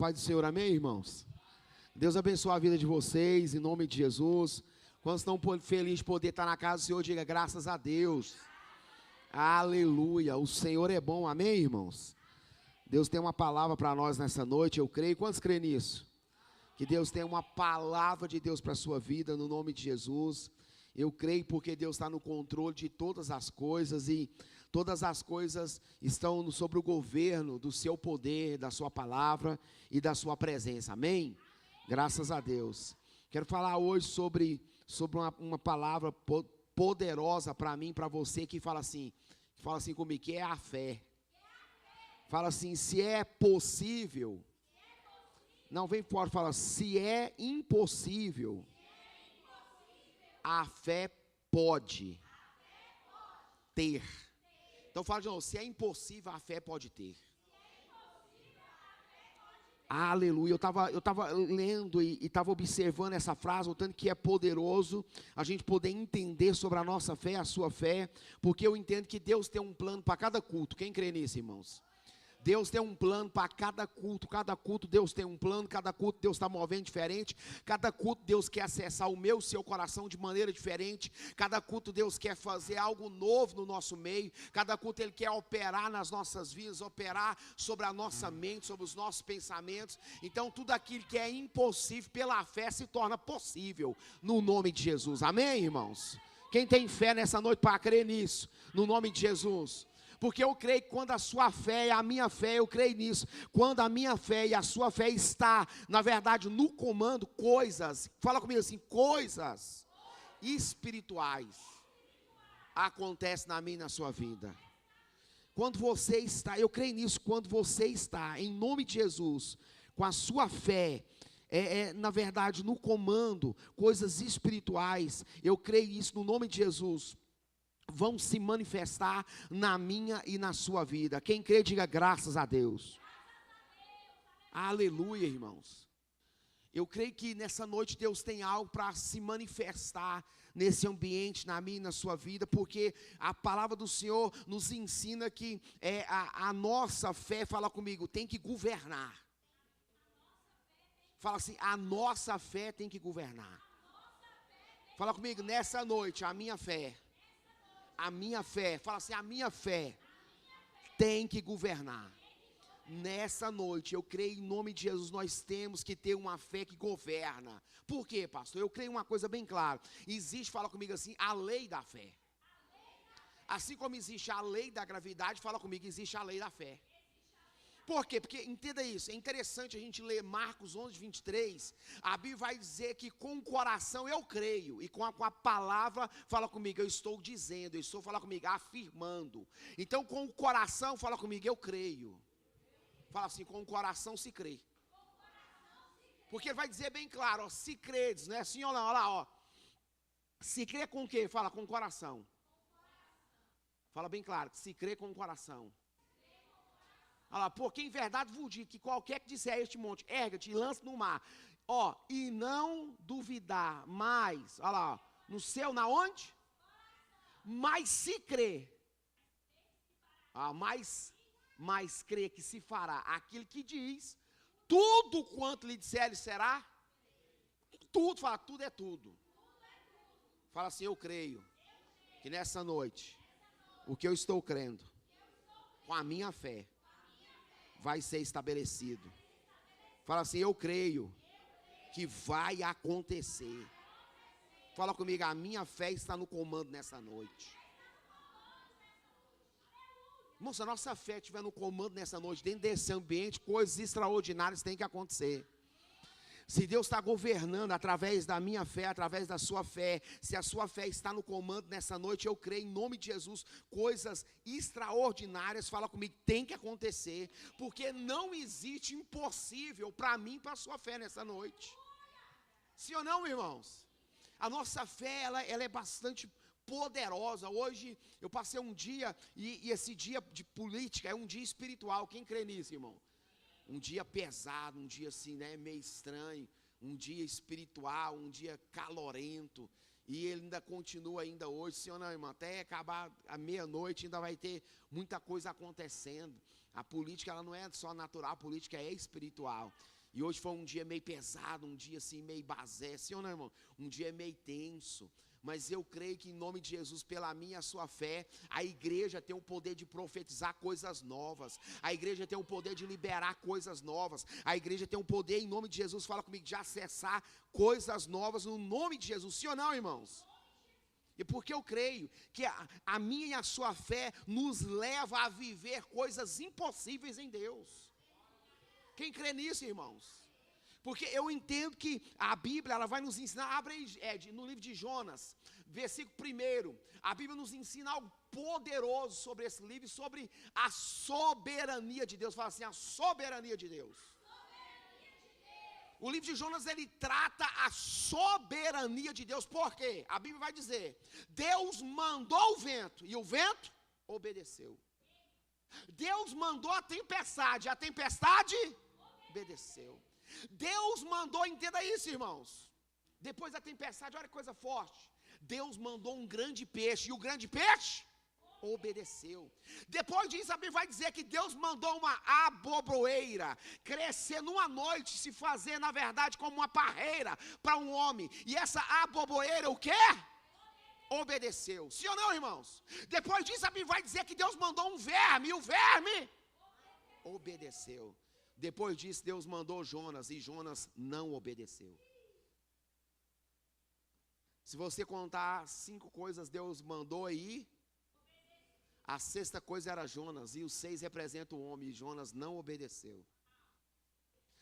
paz do Senhor, amém, irmãos? Deus abençoe a vida de vocês, em nome de Jesus. Quantos estão felizes de poder estar na casa do Senhor, diga graças a Deus. Aleluia, o Senhor é bom, amém, irmãos? Deus tem uma palavra para nós nessa noite, eu creio. Quantos creem nisso? Que Deus tem uma palavra de Deus para a sua vida, no nome de Jesus. Eu creio porque Deus está no controle de todas as coisas e todas as coisas estão sobre o governo do seu poder, da sua palavra e da sua presença, amém? Graças a Deus. Quero falar hoje sobre uma palavra poderosa para mim, para você, que fala assim comigo, que é a fé. Fala assim, se é possível, não vem fora, fala, se é impossível, a fé pode ter. Então fala de novo, se é impossível, a fé pode ter. Aleluia, eu estava lendo e estava observando essa frase, o tanto que é poderoso a gente poder entender sobre a nossa fé, a sua fé, porque eu entendo que Deus tem um plano para cada culto. Quem crê nisso, irmãos? Deus tem um plano para cada culto Deus tem um plano, cada culto Deus está movendo diferente, cada culto Deus quer acessar o meu, seu coração de maneira diferente, cada culto Deus quer fazer algo novo no nosso meio, cada culto Ele quer operar nas nossas vidas, operar sobre a nossa mente, sobre os nossos pensamentos. Então tudo aquilo que é impossível pela fé se torna possível, no nome de Jesus, amém, irmãos? Quem tem fé nessa noite para crer nisso, no nome de Jesus? Porque eu creio que quando a sua fé e a minha fé, eu creio nisso, quando a minha fé e a sua fé está, na verdade, no comando, coisas, fala comigo assim, coisas espirituais acontecem na minha e na sua vida. Quando você está, eu creio nisso, quando você está, em nome de Jesus, com a sua fé, na verdade, no comando, coisas espirituais, eu creio isso no nome de Jesus, vão se manifestar na minha e na sua vida. Quem crê, diga graças a Deus. Aleluia, irmãos. Eu creio que nessa noite Deus tem algo para se manifestar nesse ambiente, na minha e na sua vida, porque a palavra do Senhor nos ensina que a nossa fé, fala comigo, tem que governar. Fala assim, a nossa fé tem que governar. Fala comigo, nessa noite, a minha fé, fala assim, a minha fé tem que governar. Nessa noite, eu creio em nome de Jesus, nós temos que ter uma fé que governa. Por quê, pastor? Eu creio uma coisa bem clara. Existe, fala comigo assim, a lei da fé. Assim como existe a lei da gravidade, fala comigo, existe a lei da fé. Por quê? Porque, entenda isso, é interessante a gente ler Marcos 11, 23, a Bíblia vai dizer que com o coração eu creio, e com a palavra, fala comigo, eu estou dizendo, fala comigo, afirmando. Então com o coração, fala comigo, eu creio. Fala assim, com o coração se crê. Porque vai dizer bem claro, ó, se credes, não é assim ou não, olha lá, ó. Se crê com o quê? Fala, com o coração. Fala bem claro, se crê com o coração. Olha lá, porque em verdade vos digo que qualquer que disser a este monte, erga-te e lança no mar, ó, e não duvidar mais, olha lá, no seu, na onde? Mas se crê, mais crê que se fará aquilo que diz, tudo quanto lhe disser, ele será, tudo, fala, tudo é tudo. Fala assim, eu creio, que nessa noite, o que eu estou crendo, com a minha fé, vai ser estabelecido. Fala assim, eu creio que vai acontecer. Fala comigo, a minha fé está no comando nessa noite. Irmão, se a nossa fé estiver no comando nessa noite, dentro desse ambiente, coisas extraordinárias têm que acontecer. Se Deus está governando através da minha fé, através da sua fé, se a sua fé está no comando nessa noite, eu creio em nome de Jesus, coisas extraordinárias, fala comigo, tem que acontecer, porque não existe impossível para mim e para a sua fé nessa noite. Sim ou não, irmãos? A nossa fé, ela é bastante poderosa. Hoje eu passei um dia, e esse dia de política é um dia espiritual, quem crê nisso, irmão? Um dia pesado, um dia assim, né, meio estranho, um dia espiritual, um dia calorento, e ele ainda continua ainda hoje, sim ou não, irmão? Até acabar a meia-noite ainda vai ter muita coisa acontecendo. A política, ela não é só natural, a política é espiritual. E hoje foi um dia meio pesado, um dia assim meio basé, sim ou não, irmão? Um dia meio tenso. Mas eu creio que em nome de Jesus, pela minha e a sua fé, a igreja tem o poder de profetizar coisas novas. A igreja tem o poder de liberar coisas novas. A igreja tem o poder, em nome de Jesus, fala comigo, de acessar coisas novas no nome de Jesus. Sim ou não, irmãos? E porque eu creio que a minha e a sua fé nos leva a viver coisas impossíveis em Deus. Quem crê nisso, irmãos? Porque eu entendo que a Bíblia, ela vai nos ensinar, abre aí, Ed, no livro de Jonas, versículo 1, a Bíblia nos ensina algo poderoso sobre esse livro, sobre a soberania de Deus. Fala assim, a soberania de Deus. O livro de Jonas, ele trata a soberania de Deus. Por quê? A Bíblia vai dizer, Deus mandou o vento, e o vento obedeceu. Deus mandou a tempestade obedeceu. Deus mandou, entenda isso, irmãos. Depois da tempestade, olha que coisa forte. Deus mandou um grande peixe, e o grande peixe obedeceu. Depois disso, a Bíblia vai dizer que Deus mandou uma aboboeira crescer numa noite, se fazer, na verdade, como uma parreira para um homem. E essa aboboeira, o quê? Obedeceu. Sim ou não, irmãos? Depois disso, a Bíblia vai dizer que Deus mandou um verme, e o verme obedeceu. Depois disso, Deus mandou Jonas, e Jonas não obedeceu. Se você contar 5 coisas Deus mandou aí, a 6ª coisa era Jonas, e os 6 representam o homem, e Jonas não obedeceu.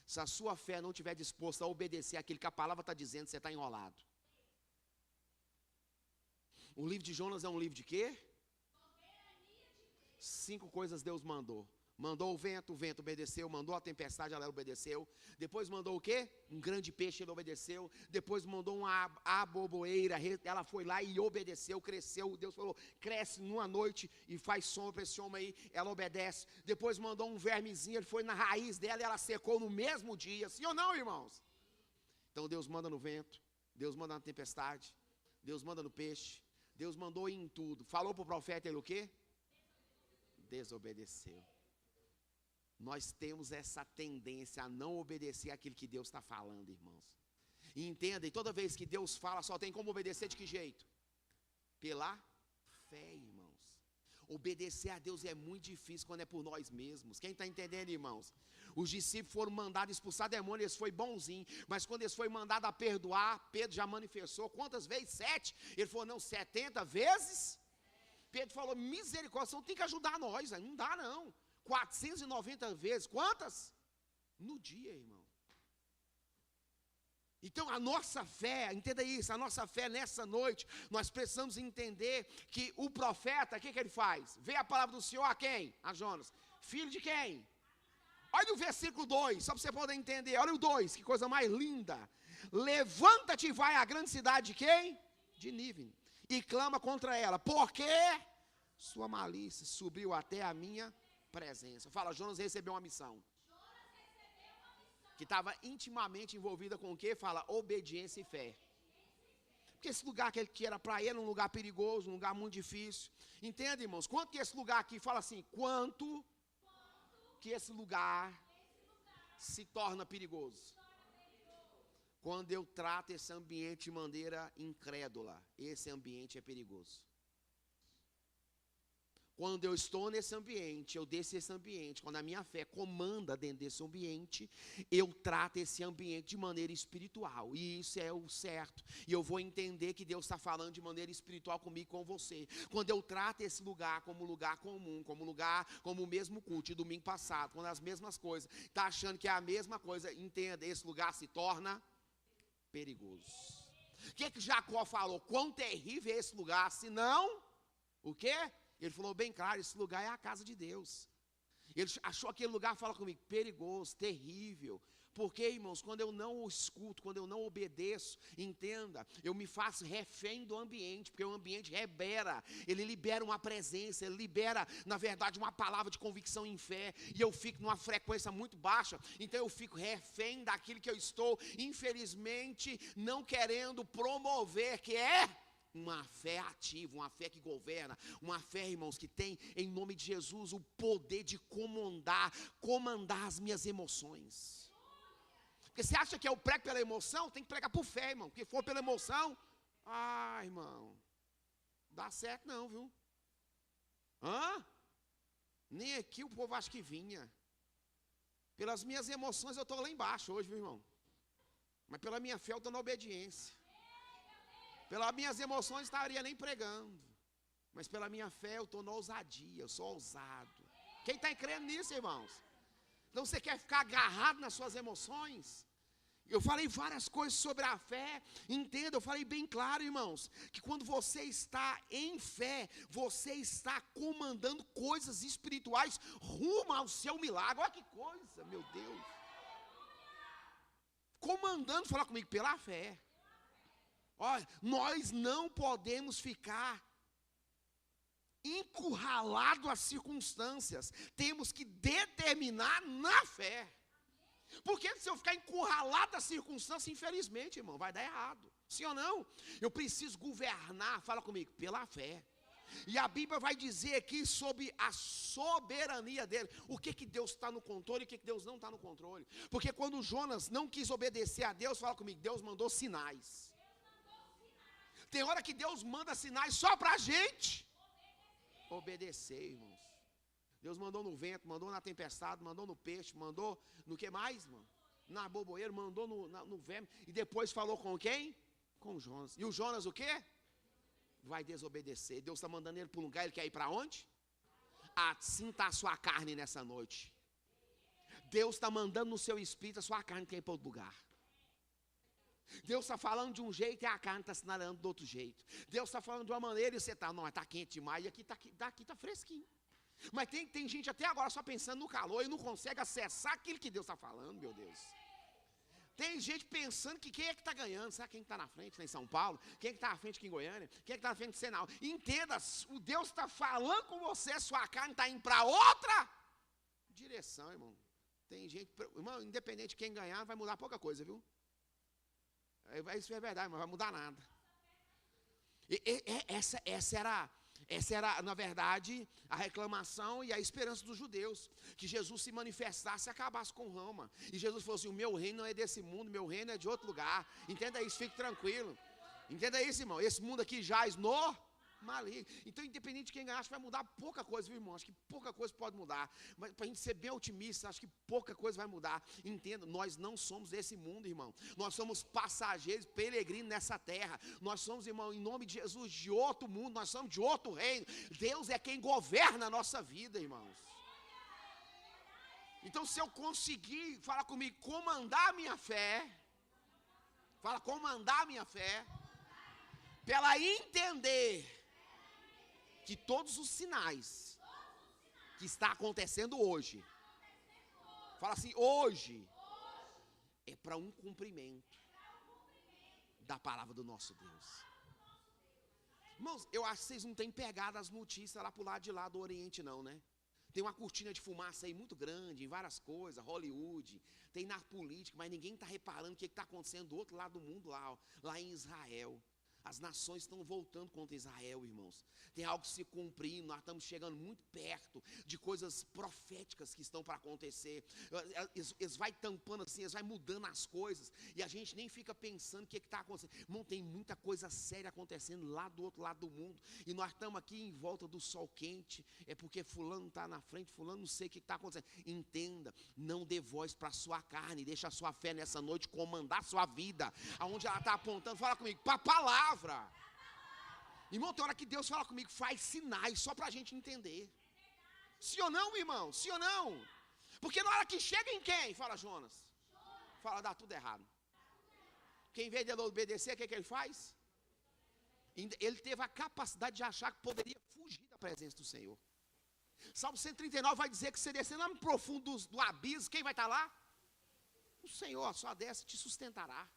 Se a sua fé não estiver disposta a obedecer aquilo que a palavra está dizendo, você está enrolado. O livro de Jonas é um livro de quê? 5 coisas Deus mandou. Mandou o vento obedeceu. Mandou a tempestade, ela obedeceu. Depois mandou o quê? Um grande peixe, ele obedeceu. Depois mandou uma aboboeira, ela foi lá e obedeceu, cresceu. Deus falou, cresce numa noite e faz sombra para esse homem aí, ela obedece. Depois mandou um vermezinho, ele foi na raiz dela e ela secou no mesmo dia. Sim ou não, irmãos? Então Deus manda no vento, Deus manda na tempestade, Deus manda no peixe, Deus mandou em tudo. Falou para o profeta, ele o quê? Desobedeceu. Nós temos essa tendência a não obedecer aquilo que Deus está falando, irmãos. E entenda, e toda vez que Deus fala, só tem como obedecer de que jeito? Pela fé, irmãos. Obedecer a Deus é muito difícil quando é por nós mesmos. Quem está entendendo, irmãos? Os discípulos foram mandados expulsar demônios, eles foi bonzinho. Mas quando eles foram mandados a perdoar, Pedro já manifestou. Quantas vezes? 7. Ele falou, não, 70 vezes? Pedro falou, misericórdia, você não tem que ajudar nós, não dá não. 490 vezes, quantas? No dia, irmão. Então a nossa fé, entenda isso, a nossa fé nessa noite, nós precisamos entender que o profeta, o que ele faz? Vê a palavra do Senhor a quem? A Jonas. Filho de quem? Olha o versículo 2, só para você poder entender, olha o 2, que coisa mais linda. Levanta-te e vai à grande cidade de quem? De Nínive, e clama contra ela, porque sua malícia subiu até a minha presença. Fala, Jonas recebeu uma missão. Que estava intimamente envolvida com o quê? Fala, obediência e fé. Porque esse lugar que ele era para ele, um lugar perigoso, um lugar muito difícil. Entende, irmãos? Quanto que esse lugar aqui, fala assim, quanto que esse lugar se torna perigoso? Quando eu trato esse ambiente de maneira incrédula, esse ambiente é perigoso. Quando eu estou nesse ambiente, eu desço esse ambiente, quando a minha fé comanda dentro desse ambiente, eu trato esse ambiente de maneira espiritual, e isso é o certo, e eu vou entender que Deus está falando de maneira espiritual comigo e com você. Quando eu trato esse lugar como lugar comum, como o mesmo culto de domingo passado, quando as mesmas coisas, está achando que é a mesma coisa, entenda, esse lugar se torna perigoso. O que Jacó falou? Quão terrível é esse lugar, se não, o quê? Ele falou bem claro, esse lugar é a casa de Deus. Ele achou aquele lugar, fala comigo, perigoso, terrível. Porque, irmãos, quando eu não o escuto, quando eu não obedeço, entenda, eu me faço refém do ambiente, porque o ambiente libera, ele libera uma presença, ele libera, na verdade, uma palavra de convicção em fé, e eu fico numa frequência muito baixa, então eu fico refém daquilo que eu estou, infelizmente, não querendo promover, que é Uma fé ativa, uma fé que governa, uma fé, irmãos, que tem em nome de Jesus o poder de comandar as minhas emoções. Porque você acha que eu prego pela emoção? Tem que pregar por fé, irmão. Porque for pela emoção, irmão, dá certo não, viu? Nem aqui o povo acha que vinha. Pelas minhas emoções eu estou lá embaixo hoje, viu, irmão? Mas pela minha fé eu estou na obediência. Pelas minhas emoções eu estaria nem pregando. Mas pela minha fé eu estou na ousadia, eu sou ousado. Quem está crendo nisso, irmãos? Então você quer ficar agarrado nas suas emoções? Eu falei várias coisas sobre a fé, entenda, eu falei bem claro, irmãos, que quando você está em fé, você está comandando coisas espirituais rumo ao seu milagre. Olha que coisa, meu Deus. Comandando, fala comigo, pela fé. Olha, nós não podemos ficar encurralados às circunstâncias, temos que determinar na fé. Porque se eu ficar encurralado às circunstâncias, infelizmente, irmão, vai dar errado. Sim ou não? Eu preciso governar, fala comigo, pela fé. E a Bíblia vai dizer aqui sobre a soberania dele. O que Deus está no controle e o que Deus não está no controle. Porque quando Jonas não quis obedecer a Deus, fala comigo, Deus mandou sinais. Tem hora que Deus manda sinais só para a gente obedecer, irmãos. Deus mandou no vento, mandou na tempestade, mandou no peixe, mandou no que mais, mano? Na boboeira, mandou no verme. E depois falou com quem? Com Jonas. E o Jonas o quê? Vai desobedecer. Deus está mandando ele para um lugar, ele quer ir para onde? Assim está a sua carne nessa noite. Deus está mandando no seu espírito, a sua carne quer ir para outro lugar. Deus está falando de um jeito e a carne está sinalando do outro jeito. Deus está falando de uma maneira e você está, não, está quente demais e aqui está fresquinho. Mas tem gente até agora só pensando no calor e não consegue acessar aquilo que Deus está falando, meu Deus. Tem gente pensando que quem é que está ganhando, sabe quem está na frente lá em São Paulo? Quem é que está na frente aqui em Goiânia? Quem é que está na frente do Senado? Entenda, o Deus está falando com você, sua carne está indo para outra direção, irmão. Tem gente, irmão, independente de quem ganhar, vai mudar pouca coisa, viu? Isso é verdade, mas não vai mudar nada. Essa era, na verdade, a reclamação e a esperança dos judeus. Que Jesus se manifestasse e acabasse com Roma. E Jesus falou assim, o meu reino não é desse mundo, meu reino é de outro lugar. Entenda isso, fique tranquilo. Entenda isso, irmão, esse mundo aqui jaz no maligno. Então, independente de quem ganhar, acho que vai mudar pouca coisa, viu, irmão? Acho que pouca coisa pode mudar. Mas para a gente ser bem otimista, acho que pouca coisa vai mudar. Entenda, nós não somos desse mundo, irmão. Nós somos passageiros, peregrinos nessa terra. Nós somos, irmão, em nome de Jesus, de outro mundo. Nós somos de outro reino. Deus é quem governa a nossa vida, irmãos. Então, se eu conseguir, fala comigo, comandar a minha fé. Fala, comandar a minha fé. Para ela entender que todos os sinais que está acontecendo hoje, fala assim, hoje é para um cumprimento da palavra do nosso Deus. Irmãos, eu acho que vocês não têm pegado as notícias lá para o lado de lá do Oriente não, né? Tem uma cortina de fumaça aí muito grande, em várias coisas, Hollywood, tem na política, mas ninguém está reparando o que está acontecendo do outro lado do mundo lá em Israel. As nações estão voltando contra Israel, irmãos. Tem algo se cumprindo, nós estamos chegando muito perto de coisas proféticas que estão para acontecer. Eles vão tampando assim, eles vão mudando as coisas. E a gente nem fica pensando o que está acontecendo. Irmão, tem muita coisa séria acontecendo lá do outro lado do mundo. E nós estamos aqui em volta do sol quente. É porque fulano está na frente, fulano não sei o que está acontecendo. Entenda, não dê voz para a sua carne. Deixa a sua fé nessa noite comandar a sua vida. Aonde ela está apontando, fala comigo, para a palavra. Irmão, tem hora que Deus fala comigo, faz sinais só para a gente entender. Sim ou não, irmão? Sim ou não? Porque na hora que chega em quem? Fala Jonas. Fala, dá tudo errado. Quem vê dele obedecer, o que ele faz? Ele teve a capacidade de achar que poderia fugir da presença do Senhor. Salmo 139 vai dizer que se descer lá no profundo do abismo, quem vai estar lá? O Senhor, a sua destra te sustentará.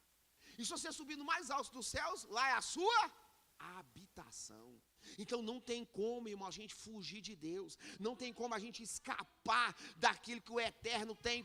E se você subir no mais alto dos céus, lá é a sua habitação. Então não tem como, irmão, a gente fugir de Deus. Não tem como a gente escapar daquilo que o Eterno tem,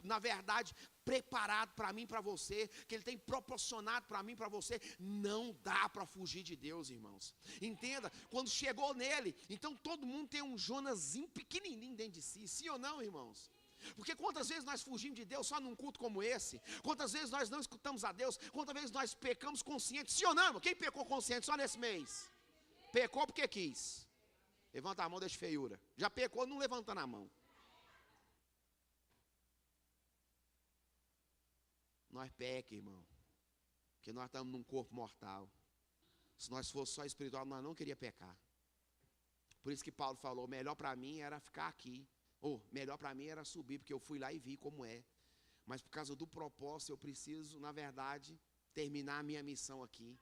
na verdade, preparado para mim, para você, que Ele tem proporcionado para mim, para você. Não dá para fugir de Deus, irmãos. Entenda, quando chegou nele, então todo mundo tem um Jonazinho pequenininho dentro de si, sim ou não, irmãos? Porque quantas vezes nós fugimos de Deus só num culto como esse? Quantas vezes nós não escutamos a Deus? Quantas vezes nós pecamos conscientes? Sim ou não, irmão? Quem pecou consciente só nesse mês? Pecou porque quis. Levanta a mão, deixa feiura. Já pecou não levantando a mão. Nós peca, irmão. Porque nós estamos num corpo mortal. Se nós fosse só espiritual, nós não queríamos pecar. Por isso que Paulo falou, melhor para mim era ficar aqui. Ou, melhor para mim era subir, porque eu fui lá e vi como é. Mas por causa do propósito, eu preciso, na verdade, terminar a minha missão aqui.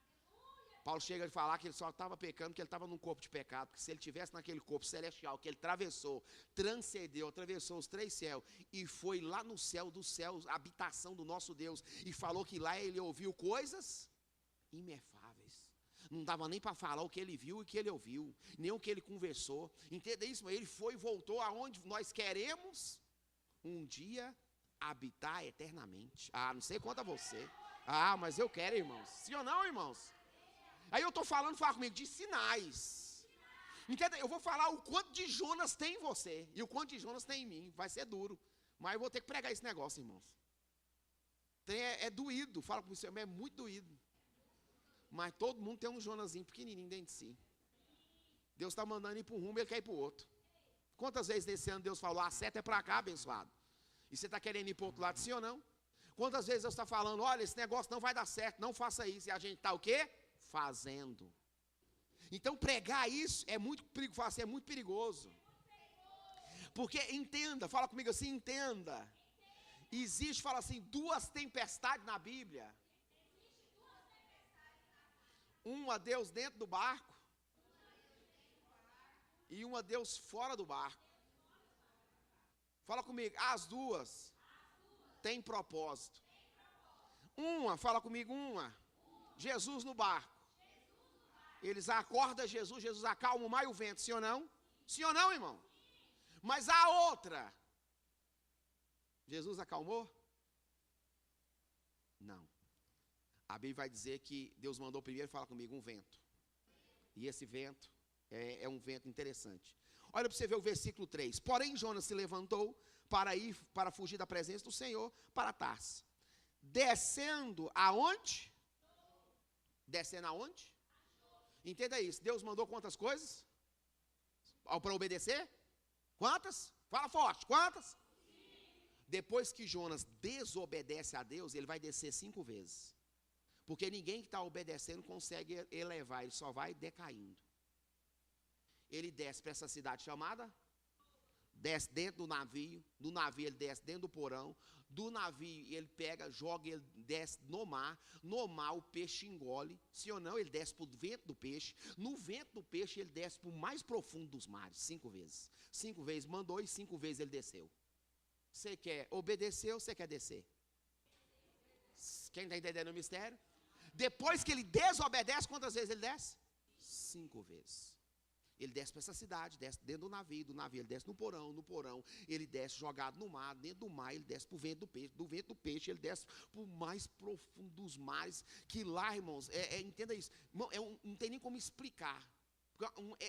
Paulo chega a falar que ele só estava pecando porque ele estava num corpo de pecado. Porque se ele estivesse naquele corpo celestial, que ele atravessou, transcendeu, atravessou os 3 céus, e foi lá no céu dos céus, a habitação do nosso Deus, e falou que lá ele ouviu coisas inefáveis. Não dava nem para falar o que ele viu e o que ele ouviu, nem o que ele conversou. Entenda isso, mas ele foi e voltou aonde nós queremos um dia habitar eternamente. Ah, não sei quanto a você. Ah, mas eu quero, irmãos. Sim ou não, irmãos? Aí eu estou falando, fala comigo, de sinais. Entenda? Eu vou falar o quanto de Jonas tem em você e o quanto de Jonas tem em mim. Vai ser duro, mas eu vou ter que pregar esse negócio, irmãos. É doído, fala comigo, é muito doído. Mas todo mundo tem um Jonazinho pequenininho dentro de si. Deus está mandando ir para um rumo, ele quer ir para o outro. Quantas vezes nesse ano Deus falou, a seta é para cá, abençoado? E você está querendo ir para o outro lado, sim ou não? Quantas vezes Deus está falando, olha, esse negócio não vai dar certo, não faça isso. E a gente está o quê? Fazendo. Então pregar isso é muito perigoso, é muito perigoso. Porque entenda, fala comigo assim, entenda. Existe, fala assim, 2 tempestades na Bíblia. Uma Deus dentro do barco e uma Deus fora do barco. Fala comigo, as 2 têm propósito. Uma, fala comigo, uma, Jesus no barco. Eles acordam Jesus, Jesus acalma o mar e o vento, sim ou não? Sim ou não, irmão? Mas a outra, Jesus acalmou? Não. A Bíblia vai dizer que Deus mandou primeiro, fala comigo, um vento. E esse vento é um vento interessante. Olha para você ver o versículo 3. Porém, Jonas se levantou para fugir da presença do Senhor, para Tarsis. Descendo aonde? Descendo aonde? Entenda isso. Deus mandou quantas coisas? Para obedecer? Quantas? Fala forte. Quantas? Depois que Jonas desobedece a Deus, ele vai descer 5 vezes. Porque ninguém que está obedecendo consegue elevar, ele só vai decaindo. Ele desce para essa cidade chamada, desce dentro do navio ele desce dentro do porão, do navio ele pega, joga, ele desce no mar o peixe engole, sim ou não, ele desce para o vento do peixe, no vento do peixe ele desce para o mais profundo dos mares, 5 vezes. 5 vezes mandou e 5 vezes ele desceu. Você quer obedecer ou você quer descer? Quem está entendendo o mistério? Depois que ele desobedece, quantas vezes ele desce? 5 vezes. Ele desce para essa cidade, desce dentro do navio ele desce no porão ele desce jogado no mar, dentro do mar ele desce para o vento do vento do peixe ele desce para o mais profundo dos mares, que lá, irmãos, entenda isso, irmão, não tem nem como explicar.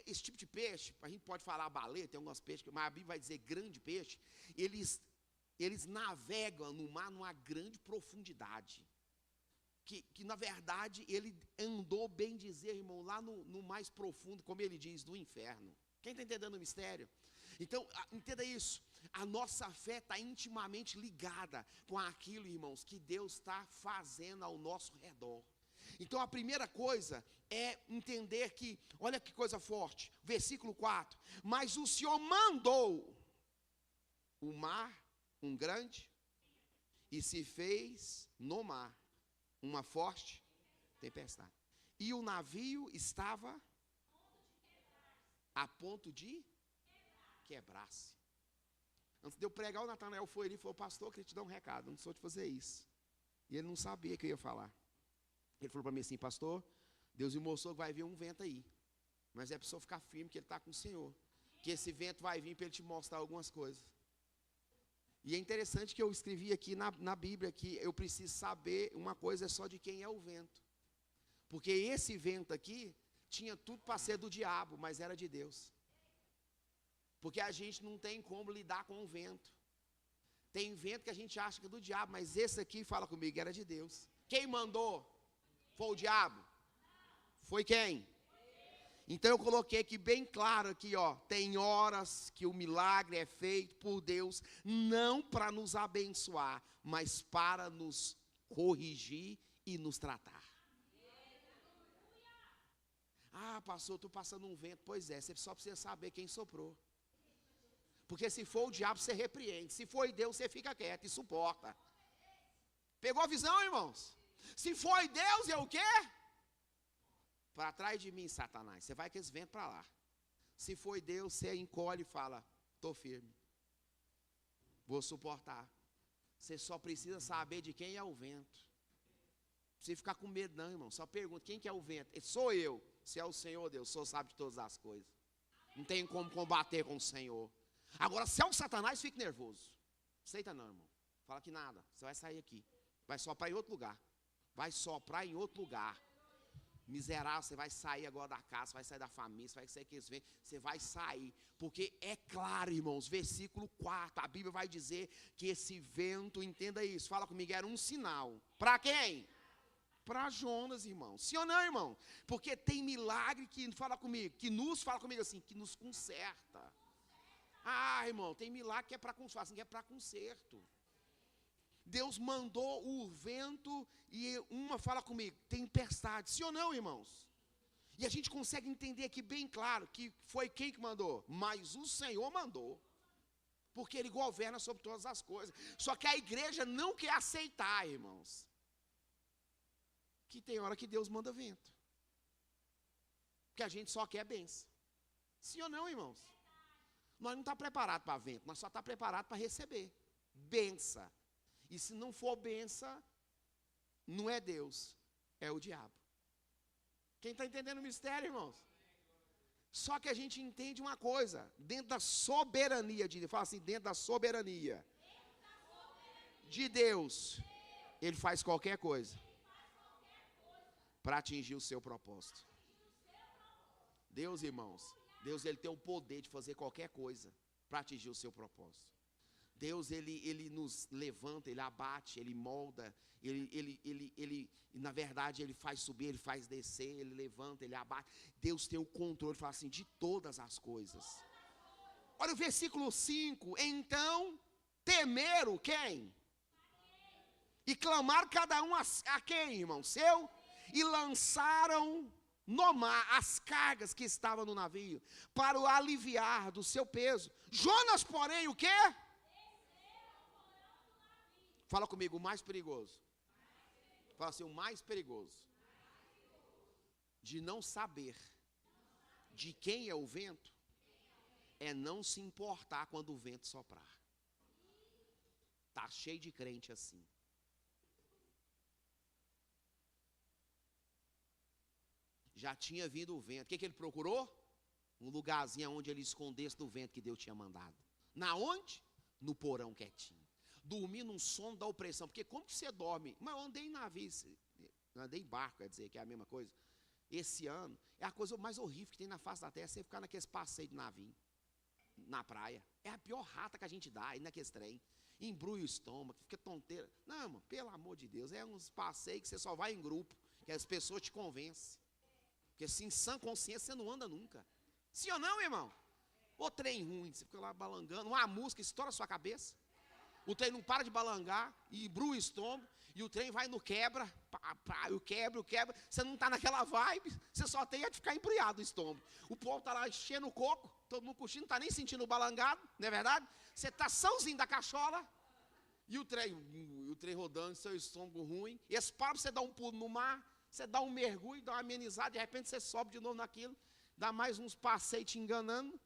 Esse tipo de peixe, a gente pode falar baleia, tem alguns peixes, mas a Bíblia vai dizer grande peixe, eles navegam no mar numa grande profundidade. Que na verdade ele andou, bem dizer, irmão, lá no mais profundo, como ele diz, do inferno. Quem está entendendo o mistério? Então, entenda isso. A nossa fé está intimamente ligada com aquilo, irmãos, que Deus está fazendo ao nosso redor. Então, a primeira coisa é entender que, olha que coisa forte, versículo 4. Mas o Senhor mandou o mar, um grande, e se fez no mar uma forte tempestade. E o navio estava a ponto de quebrar-se. Antes de eu pregar, o Natanael foi ali e falou, pastor, eu queria te dar um recado, não sou de fazer isso. E ele não sabia o que eu ia falar. Ele falou para mim assim, pastor, Deus me mostrou que vai vir um vento aí. Mas é para você ficar firme que Ele está com o Senhor. Que esse vento vai vir para Ele te mostrar algumas coisas. E é interessante que eu escrevi aqui na Bíblia que eu preciso saber uma coisa só de quem é o vento. Porque esse vento aqui tinha tudo para ser do diabo, mas era de Deus. Porque a gente não tem como lidar com o vento. Tem vento que a gente acha que é do diabo, mas esse aqui, fala comigo, era de Deus. Quem mandou? Foi o diabo? Foi quem? Então eu coloquei aqui bem claro aqui, ó, tem horas que o milagre é feito por Deus, não para nos abençoar, mas para nos corrigir e nos tratar. Ah, pastor, estou passando um vento. Pois é, você só precisa saber quem soprou. Porque se for o diabo, você repreende. Se for Deus, você fica quieto e suporta. Pegou a visão, irmãos? Se foi Deus, é o quê? Para trás de mim, Satanás. Você vai com esse vento para lá. Se foi Deus, você encolhe e fala, estou firme. Vou suportar. Você só precisa saber de quem é o vento. Não precisa ficar com medo não, irmão. Só pergunta, quem que é o vento? Sou eu. Se é o Senhor, Deus, o Senhor sabe de todas as coisas. Não tem como combater com o Senhor. Agora, se é o Satanás, fique nervoso. Aceita não, irmão. Fala que nada. Você vai sair aqui. Vai soprar em outro lugar. Vai soprar em outro lugar. Miserável, você vai sair agora da casa, vai sair da família, você vai sair que eles vêm, você vai sair. Porque é claro, irmãos, versículo 4, a Bíblia vai dizer que esse vento, entenda isso, fala comigo, era um sinal. Para quem? Para Jonas, irmão. Sim ou não, irmão? Porque tem milagre que fala comigo, fala comigo assim, que nos conserta. Ah, irmão, tem milagre que é para conserto, assim, que é para conserto. Deus mandou o vento e fala comigo, tempestade. Sim ou não, irmãos? E a gente consegue entender aqui bem claro que foi quem que mandou? Mas o Senhor mandou. Porque Ele governa sobre todas as coisas. Só que a igreja não quer aceitar, irmãos, que tem hora que Deus manda vento. Porque a gente só quer bênção. Sim ou não, irmãos? Nós não estamos preparados para vento, nós só estamos preparados para receber. Benção. E se não for benção, não é Deus, é o diabo. Quem está entendendo o mistério, irmãos? Só que a gente entende uma coisa, dentro da soberania de Deus, fala assim, dentro da soberania de Deus, Ele faz qualquer coisa para atingir o seu propósito. Deus, irmãos, Deus ele tem o poder de fazer qualquer coisa para atingir o seu propósito. Deus ele nos levanta, Ele abate, Ele molda, Ele na verdade Ele faz subir, Ele faz descer, Ele levanta, Ele abate. Deus tem o controle, fala assim, de todas as coisas. Olha o versículo 5, então temeram quem? E clamaram cada um a quem, irmão? Seu? E lançaram no mar as cargas que estavam no navio, para o aliviar do seu peso. Jonas, porém, o quê? Fala comigo, o mais perigoso. Fala assim, o mais perigoso. De não saber de quem é o vento, é não se importar quando o vento soprar. Está cheio de crente assim. Já tinha vindo o vento. O que ele procurou? Um lugarzinho onde ele escondesse do vento que Deus tinha mandado. Na onde? No porão quietinho. Dormir num sono da opressão. Porque como que você dorme? Mas eu andei em navio, andei em barco, quer dizer, que é a mesma coisa. Esse ano, é a coisa mais horrível que tem na face da terra, você ficar naqueles passeios de navio, na praia. É a pior rata que a gente dá, aí naqueles trem. Embrulha o estômago, fica tonteira. Não, irmão, pelo amor de Deus, é uns passeios que você só vai em grupo, que as pessoas te convencem. Porque se em sã consciência você não anda nunca. Sim ou não, irmão? O trem ruim, você fica lá balangando, uma música estoura a sua cabeça. O trem não para de balangar, e embrulha o estômago, e o trem vai no quebra, o quebra, você não está naquela vibe, você só tem a ficar embrulhado o estômago. O povo está lá enchendo o coco, todo mundo curtindo, não está nem sentindo o balangado, não é verdade? Você está sãozinho da cachola, e o trem rodando, seu estômago ruim, e esse para você dar um pulo no mar, você dá um mergulho, dá uma amenizada, de repente você sobe de novo naquilo, dá mais uns passeios te enganando,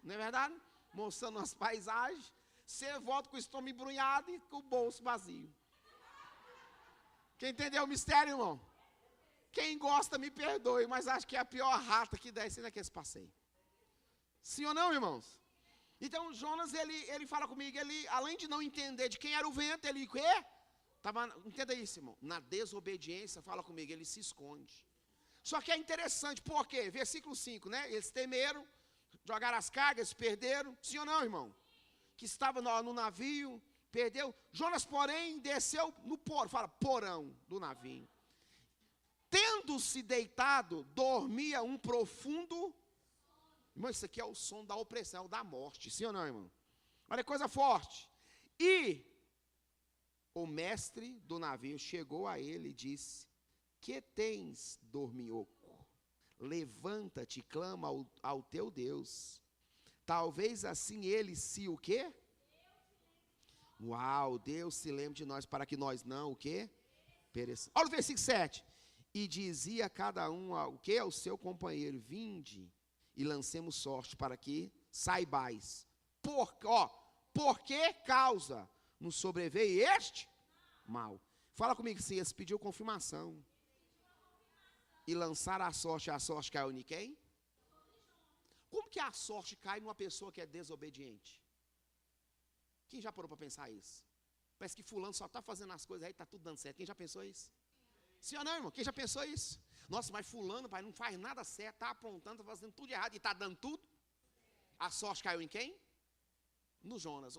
não é verdade? Mostrando as paisagens, você volta com o estômago embrulhado e com o bolso vazio. Quem entendeu o mistério, irmão? Quem gosta me perdoe, mas acho que é a pior rata que desce naquele passeio. Sim ou não, irmãos? Então Jonas, ele fala comigo, ele, além de não entender de quem era o vento, ele, o quê? Entenda isso, irmão. Na desobediência, fala comigo, ele se esconde. Só que é interessante, por quê? Versículo 5, né? Eles temeram, jogaram as cargas, perderam. Sim ou não, irmão? Que estava no navio, perdeu. Jonas, porém, desceu no porão do navio. Tendo-se deitado, dormia um profundo. Irmão, isso aqui é o som da opressão, da morte. Sim ou não, irmão? Olha, coisa forte. E o mestre do navio chegou a ele e disse: que tens, dorminhoco? Levanta-te, clama ao teu Deus. Talvez assim ele se o quê? Uau, Deus se lembre de nós para que nós não o quê? Pereçamos. Olha o versículo 7. E dizia cada um o quê? Ao seu companheiro: vinde e lancemos sorte para que saibais. Por que causa nos sobreveio este mal? Fala comigo se eles pediu confirmação. E lançar a sorte caiu em quem? Como que a sorte cai numa pessoa que é desobediente? Quem já parou para pensar isso? Parece que fulano só está fazendo as coisas aí, está tudo dando certo. Quem já pensou isso? Sim ou não, irmão? Quem já pensou isso? Nossa, mas fulano, pai, não faz nada certo, está apontando, está fazendo tudo errado e está dando tudo. A sorte caiu em quem? No Jonas,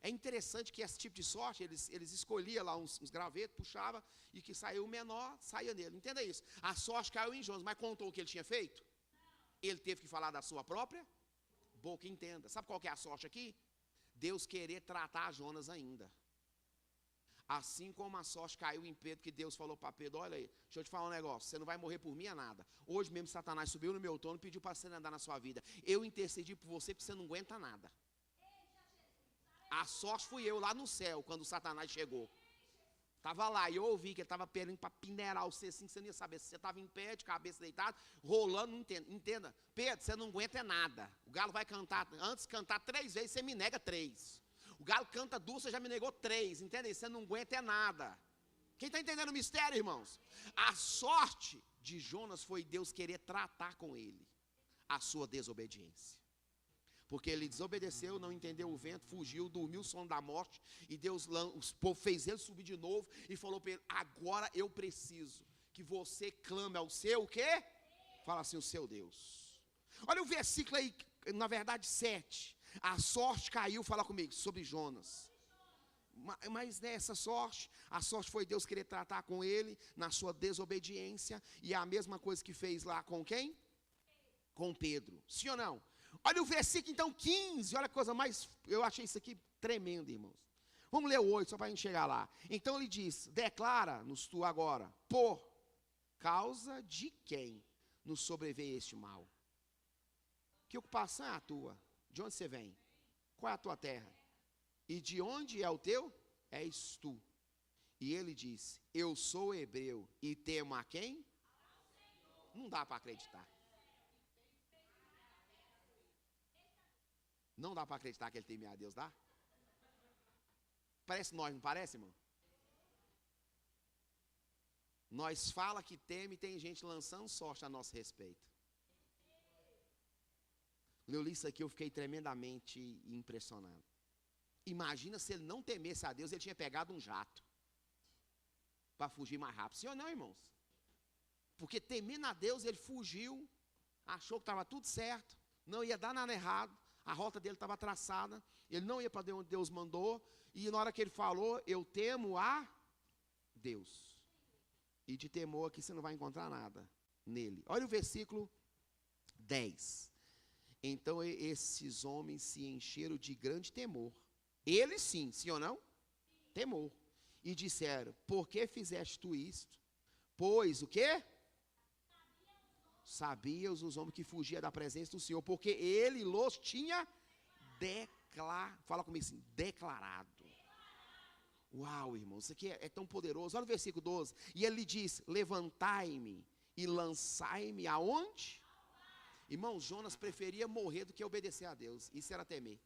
É interessante que esse tipo de sorte, eles escolhiam lá uns gravetos, puxava, e que saiu o menor, saía nele. Entenda isso. A sorte caiu em Jonas, mas contou o que ele tinha feito? Ele teve que falar da sua própria boca, entenda. Sabe qual que é a sorte aqui? Deus querer tratar Jonas ainda. Assim como a sorte caiu em Pedro, que Deus falou para Pedro: olha aí, deixa eu te falar um negócio, você não vai morrer por mim, é nada. Hoje mesmo Satanás subiu no meu trono e pediu para você andar na sua vida. Eu intercedi por você porque você não aguenta nada. A sorte fui eu lá no céu, quando Satanás chegou. Estava lá, e eu ouvi que ele estava pedindo para peneirar você assim, que você não ia saber se você estava em pé, de cabeça deitado, rolando, não entenda. Pedro, você não aguenta nada. O galo vai cantar, antes de cantar 3 vezes, você me nega 3. O galo canta 2, você já me negou 3, entende? Você não aguenta nada. Quem está entendendo o mistério, irmãos? A sorte de Jonas foi Deus querer tratar com ele a sua desobediência. Porque ele desobedeceu, não entendeu o vento, fugiu, dormiu o sono da morte, e Deus, o povo fez ele subir de novo, e falou para ele: agora eu preciso que você clame ao seu o quê? Fala assim, o seu Deus. Olha o versículo aí, na verdade 7. A sorte caiu, fala comigo, sobre Jonas. Mas nessa sorte, a sorte foi Deus querer tratar com ele, na sua desobediência, e é a mesma coisa que fez lá com quem? Com Pedro, sim ou não? Olha o versículo então 15, olha a coisa mais, eu achei isso aqui tremendo, irmãos. Vamos ler o 8, só para a gente chegar lá. Então ele diz: declara-nos tu agora, por causa de quem nos sobreveio este mal? Que ocupação é a tua? De onde você vem? Qual é a tua terra? E de onde é o teu? És tu. E ele disse: eu sou hebreu e temo a quem? Não dá para acreditar. Não dá para acreditar que ele teme a Deus, dá? Parece nós, não parece, irmão? Nós fala que teme e tem gente lançando sorte a nosso respeito. Eu li isso aqui, eu fiquei tremendamente impressionado. Imagina se ele não temesse a Deus, ele tinha pegado um jato para fugir mais rápido. Sim ou não, irmãos? Porque temendo a Deus, ele fugiu, achou que estava tudo certo, não ia dar nada errado, a rota dele estava traçada, ele não ia para onde Deus mandou, e na hora que ele falou: eu temo a Deus. E de temor aqui você não vai encontrar nada nele. Olha o versículo 10. Então esses homens se encheram de grande temor. Eles sim ou não? Temor. E disseram: por que fizeste tu isto? Pois o quê? Sabias os homens que fugiam da presença do Senhor, porque ele los tinha declarado. Fala comigo assim, declarado. Uau, irmão, isso aqui é tão poderoso. Olha o versículo 12. E ele diz: levantai-me e lançai-me aonde? Irmão, Jonas preferia morrer do que obedecer a Deus. Isso era temer.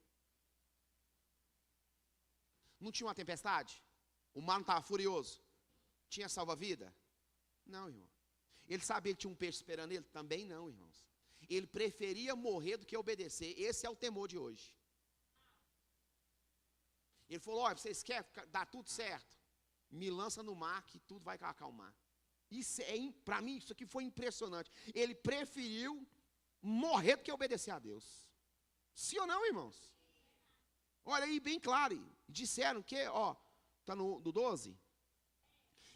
Não tinha uma tempestade? O mar não estava furioso? Tinha salva-vida? Não, irmão. Ele sabia que tinha um peixe esperando ele? Também não, irmãos. Ele preferia morrer do que obedecer. Esse é o temor de hoje. Ele falou, olha, vocês querem dar tudo certo? Me lança no mar que tudo vai acalmar. Isso para mim, isso aqui foi impressionante. Ele preferiu morrer do que obedecer a Deus. Sim ou não, irmãos? Olha aí, bem claro. Disseram que, está no 12.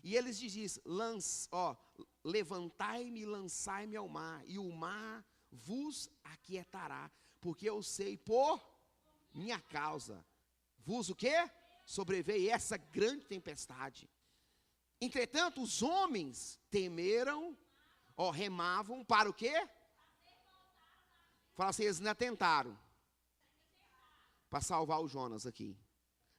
E eles dizem, levantai-me e lançai-me ao mar, e o mar vos aquietará, porque eu sei por minha causa. Vos o quê? Sobreveio essa grande tempestade. Entretanto, os homens temeram, remavam para o quê? Fala assim, eles ainda tentaram para salvar o Jonas aqui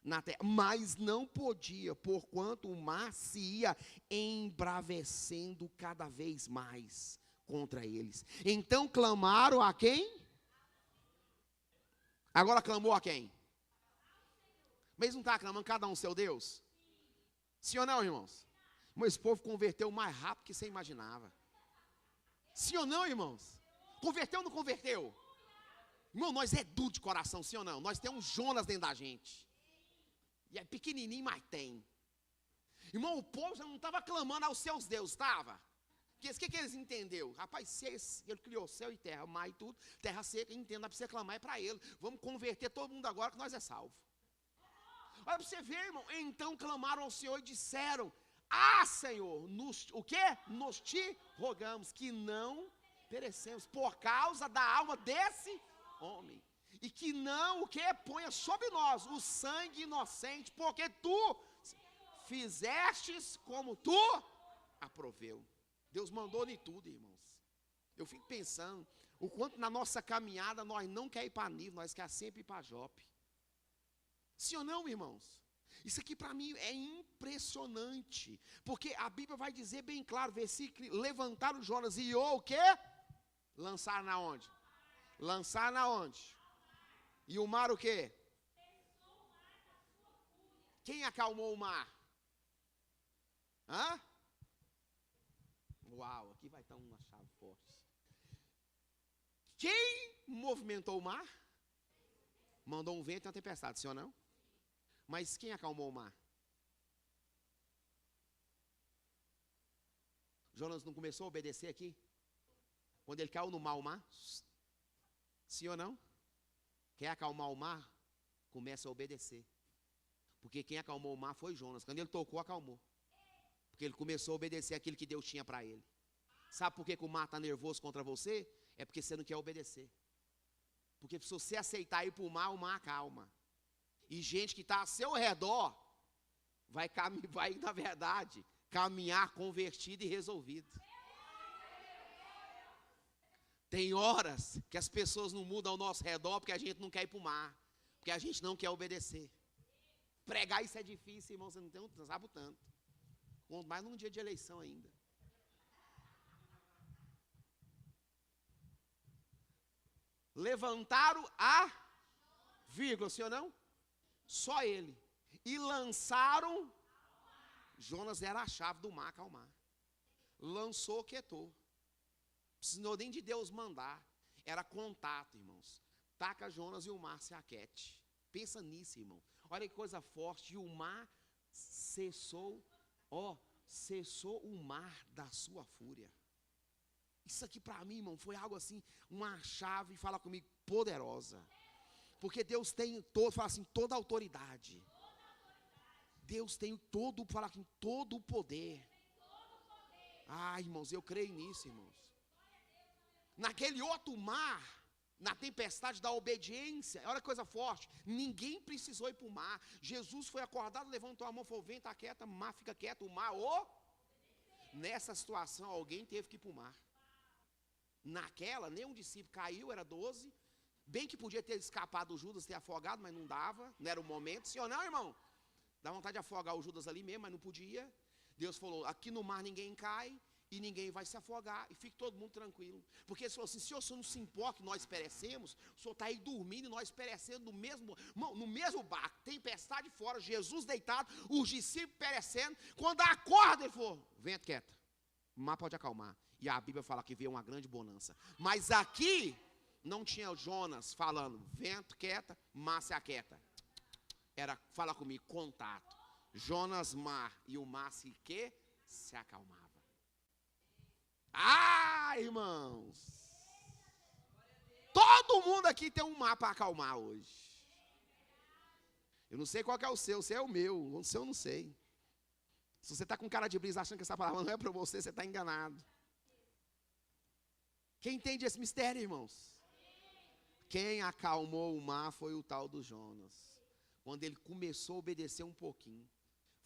na terra, mas não podia, porquanto o mar se ia embravecendo cada vez mais contra eles. Então clamaram a quem? Agora clamou a quem? Mas não está clamando cada um seu Deus? Sim ou não, irmãos? Mas esse povo converteu mais rápido que você imaginava. Sim ou não, irmãos? Converteu ou não converteu? Irmão, nós é duro de coração, sim ou não? Nós temos Jonas dentro da gente. E é pequenininho, mas tem. Irmão, o povo já não estava clamando aos seus deuses, estava? Porque o que eles entenderam? Rapaz, se ele criou céu e terra, mar e tudo, terra seca, entenda, para você clamar é para ele. Vamos converter todo mundo agora que nós é salvo. Olha para você ver, irmão. Então clamaram ao Senhor e disseram, Senhor, o quê? Nós te rogamos que não perecemos por causa da alma desse homem. E que não, o que? Ponha sobre nós o sangue inocente, porque tu fizestes como tu aproveu. Deus mandou em tudo, irmãos. Eu fico pensando, o quanto na nossa caminhada nós não quer ir para nível, nós quer sempre ir para Jope. Sim ou não, irmãos? Isso aqui para mim é impressionante, porque a Bíblia vai dizer bem claro, versículo, levantaram Jonas e o quê? Lançar na onde? Lançar na onde? E o mar o quê? Quem acalmou o mar? Hã? Uau, aqui vai estar uma chave forte. Quem movimentou o mar? Mandou um vento e uma tempestade, sim ou não? Mas quem acalmou o mar? Jonas não começou a obedecer aqui? Quando ele caiu no mar, sim ou não? Quer acalmar o mar? Começa a obedecer. Porque quem acalmou o mar foi Jonas. Quando ele tocou, acalmou. Porque ele começou a obedecer aquilo que Deus tinha para ele. Sabe por que o mar está nervoso contra você? É porque você não quer obedecer. Porque se você aceitar ir para o mar acalma. E gente que está ao seu redor vai, na verdade, caminhar convertido e resolvido. Tem horas que as pessoas não mudam ao nosso redor porque a gente não quer ir para o mar. Porque a gente não quer obedecer. Pregar isso é difícil, irmão, você não sabe o tanto. Quanto mais num dia de eleição ainda. Levantaram vírgula, sim ou não? Só ele. E lançaram, Jonas era a chave do mar acalmar. Lançou, quietou. Precisou nem de Deus mandar. Era contato, irmãos. Taca Jonas e o mar se aquete. Pensa nisso, irmão. Olha que coisa forte. E o mar cessou, cessou o mar da sua fúria. Isso aqui para mim, irmão, foi algo assim, uma chave, fala comigo, poderosa. Porque Deus tem fala assim, toda a autoridade. Deus tem fala assim, todo o poder. Irmãos, eu creio nisso, irmãos. Naquele outro mar, na tempestade da obediência, olha que coisa forte, ninguém precisou ir para o mar. Jesus foi acordado, levantou a mão, falou, vem, está quieta, o mar fica quieto, o mar, nessa situação, alguém teve que ir para o mar. Naquela, nenhum discípulo caiu, era 12, bem que podia ter escapado o Judas, ter afogado, mas não dava, não era o momento, sim ou não, irmão? Dá vontade de afogar o Judas ali mesmo, mas não podia. Deus falou, aqui no mar ninguém cai, e ninguém vai se afogar, e fique todo mundo tranquilo. Porque ele falou assim, se o senhor não se importa que nós perecemos, o senhor está aí dormindo e nós perecendo no mesmo barco, tempestade fora, Jesus deitado, os discípulos perecendo, quando acorda ele falou, vento quieto. O mar pode acalmar. E a Bíblia fala que veio uma grande bonança. Mas aqui não tinha Jonas falando, vento quieta, mar se aquieta. Era, fala comigo, contato. Jonas, mar, e o mar se acalmava. Ah, irmãos! Todo mundo aqui tem um mar para acalmar hoje. Eu não sei qual que é o seu é o meu. O seu eu não sei. Se você está com cara de brisa achando que essa palavra não é para você, você está enganado. Quem entende esse mistério, irmãos? Quem acalmou o mar foi o tal do Jonas. Quando ele começou a obedecer um pouquinho.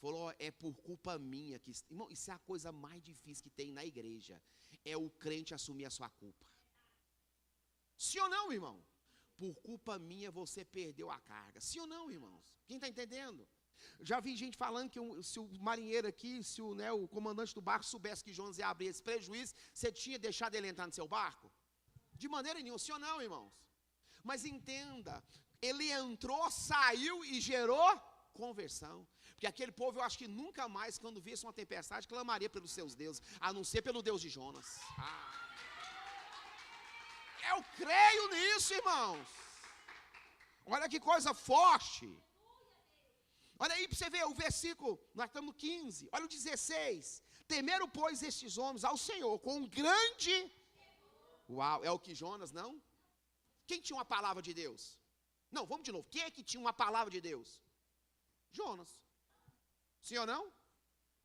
Falou, é por culpa minha que... Irmão, isso é a coisa mais difícil que tem na igreja. É o crente assumir a sua culpa. Sim ou não, irmão? Por culpa minha você perdeu a carga. Sim ou não, irmãos? Quem está entendendo? Já vi gente falando que se o marinheiro aqui, se o comandante do barco soubesse que Jonas ia abrir esse prejuízo, você tinha deixado ele entrar no seu barco? De maneira nenhuma, sim ou não, irmãos? Mas entenda, ele entrou, saiu e gerou conversão. Porque aquele povo, eu acho que nunca mais, quando visse uma tempestade, clamaria pelos seus deuses, a não ser pelo Deus de Jonas. Eu creio nisso, irmãos. Olha que coisa forte. Olha aí para você ver o versículo, nós estamos no 15, olha o 16. Temeram, pois, estes homens ao Senhor com um grande... Uau, é o que Jonas, não? Quem tinha uma palavra de Deus? Não, vamos de novo. Quem é que tinha uma palavra de Deus? Jonas. Sim ou não?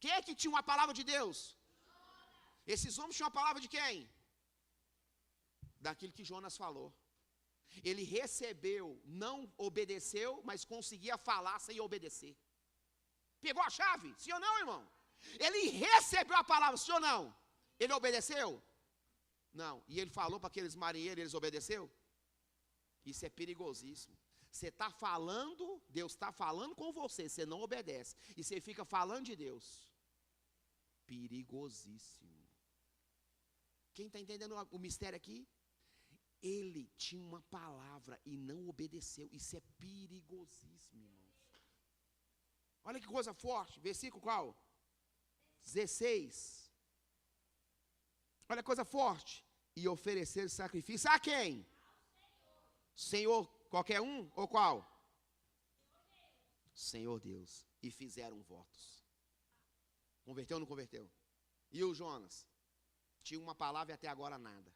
Quem é que tinha uma palavra de Deus? Esses homens tinham a palavra de quem? Daquilo que Jonas falou. Ele recebeu, não obedeceu, mas conseguia falar sem obedecer. Pegou a chave, sim ou não, irmão? Ele recebeu a palavra, sim ou não? Ele obedeceu? Não. E ele falou para aqueles marinheiros, eles obedeceu? Isso é perigosíssimo. Você está falando, Deus está falando com você, você não obedece. E você fica falando de Deus. Perigosíssimo. Quem está entendendo o mistério aqui? Ele tinha uma palavra e não obedeceu. Isso é perigosíssimo, irmãos. Olha que coisa forte. Versículo qual? 16. Olha que coisa forte. E oferecer sacrifício a quem? Senhor, qualquer um ou qual? Senhor Deus. E fizeram votos. Converteu ou não converteu? E o Jonas? Tinha uma palavra e até agora nada.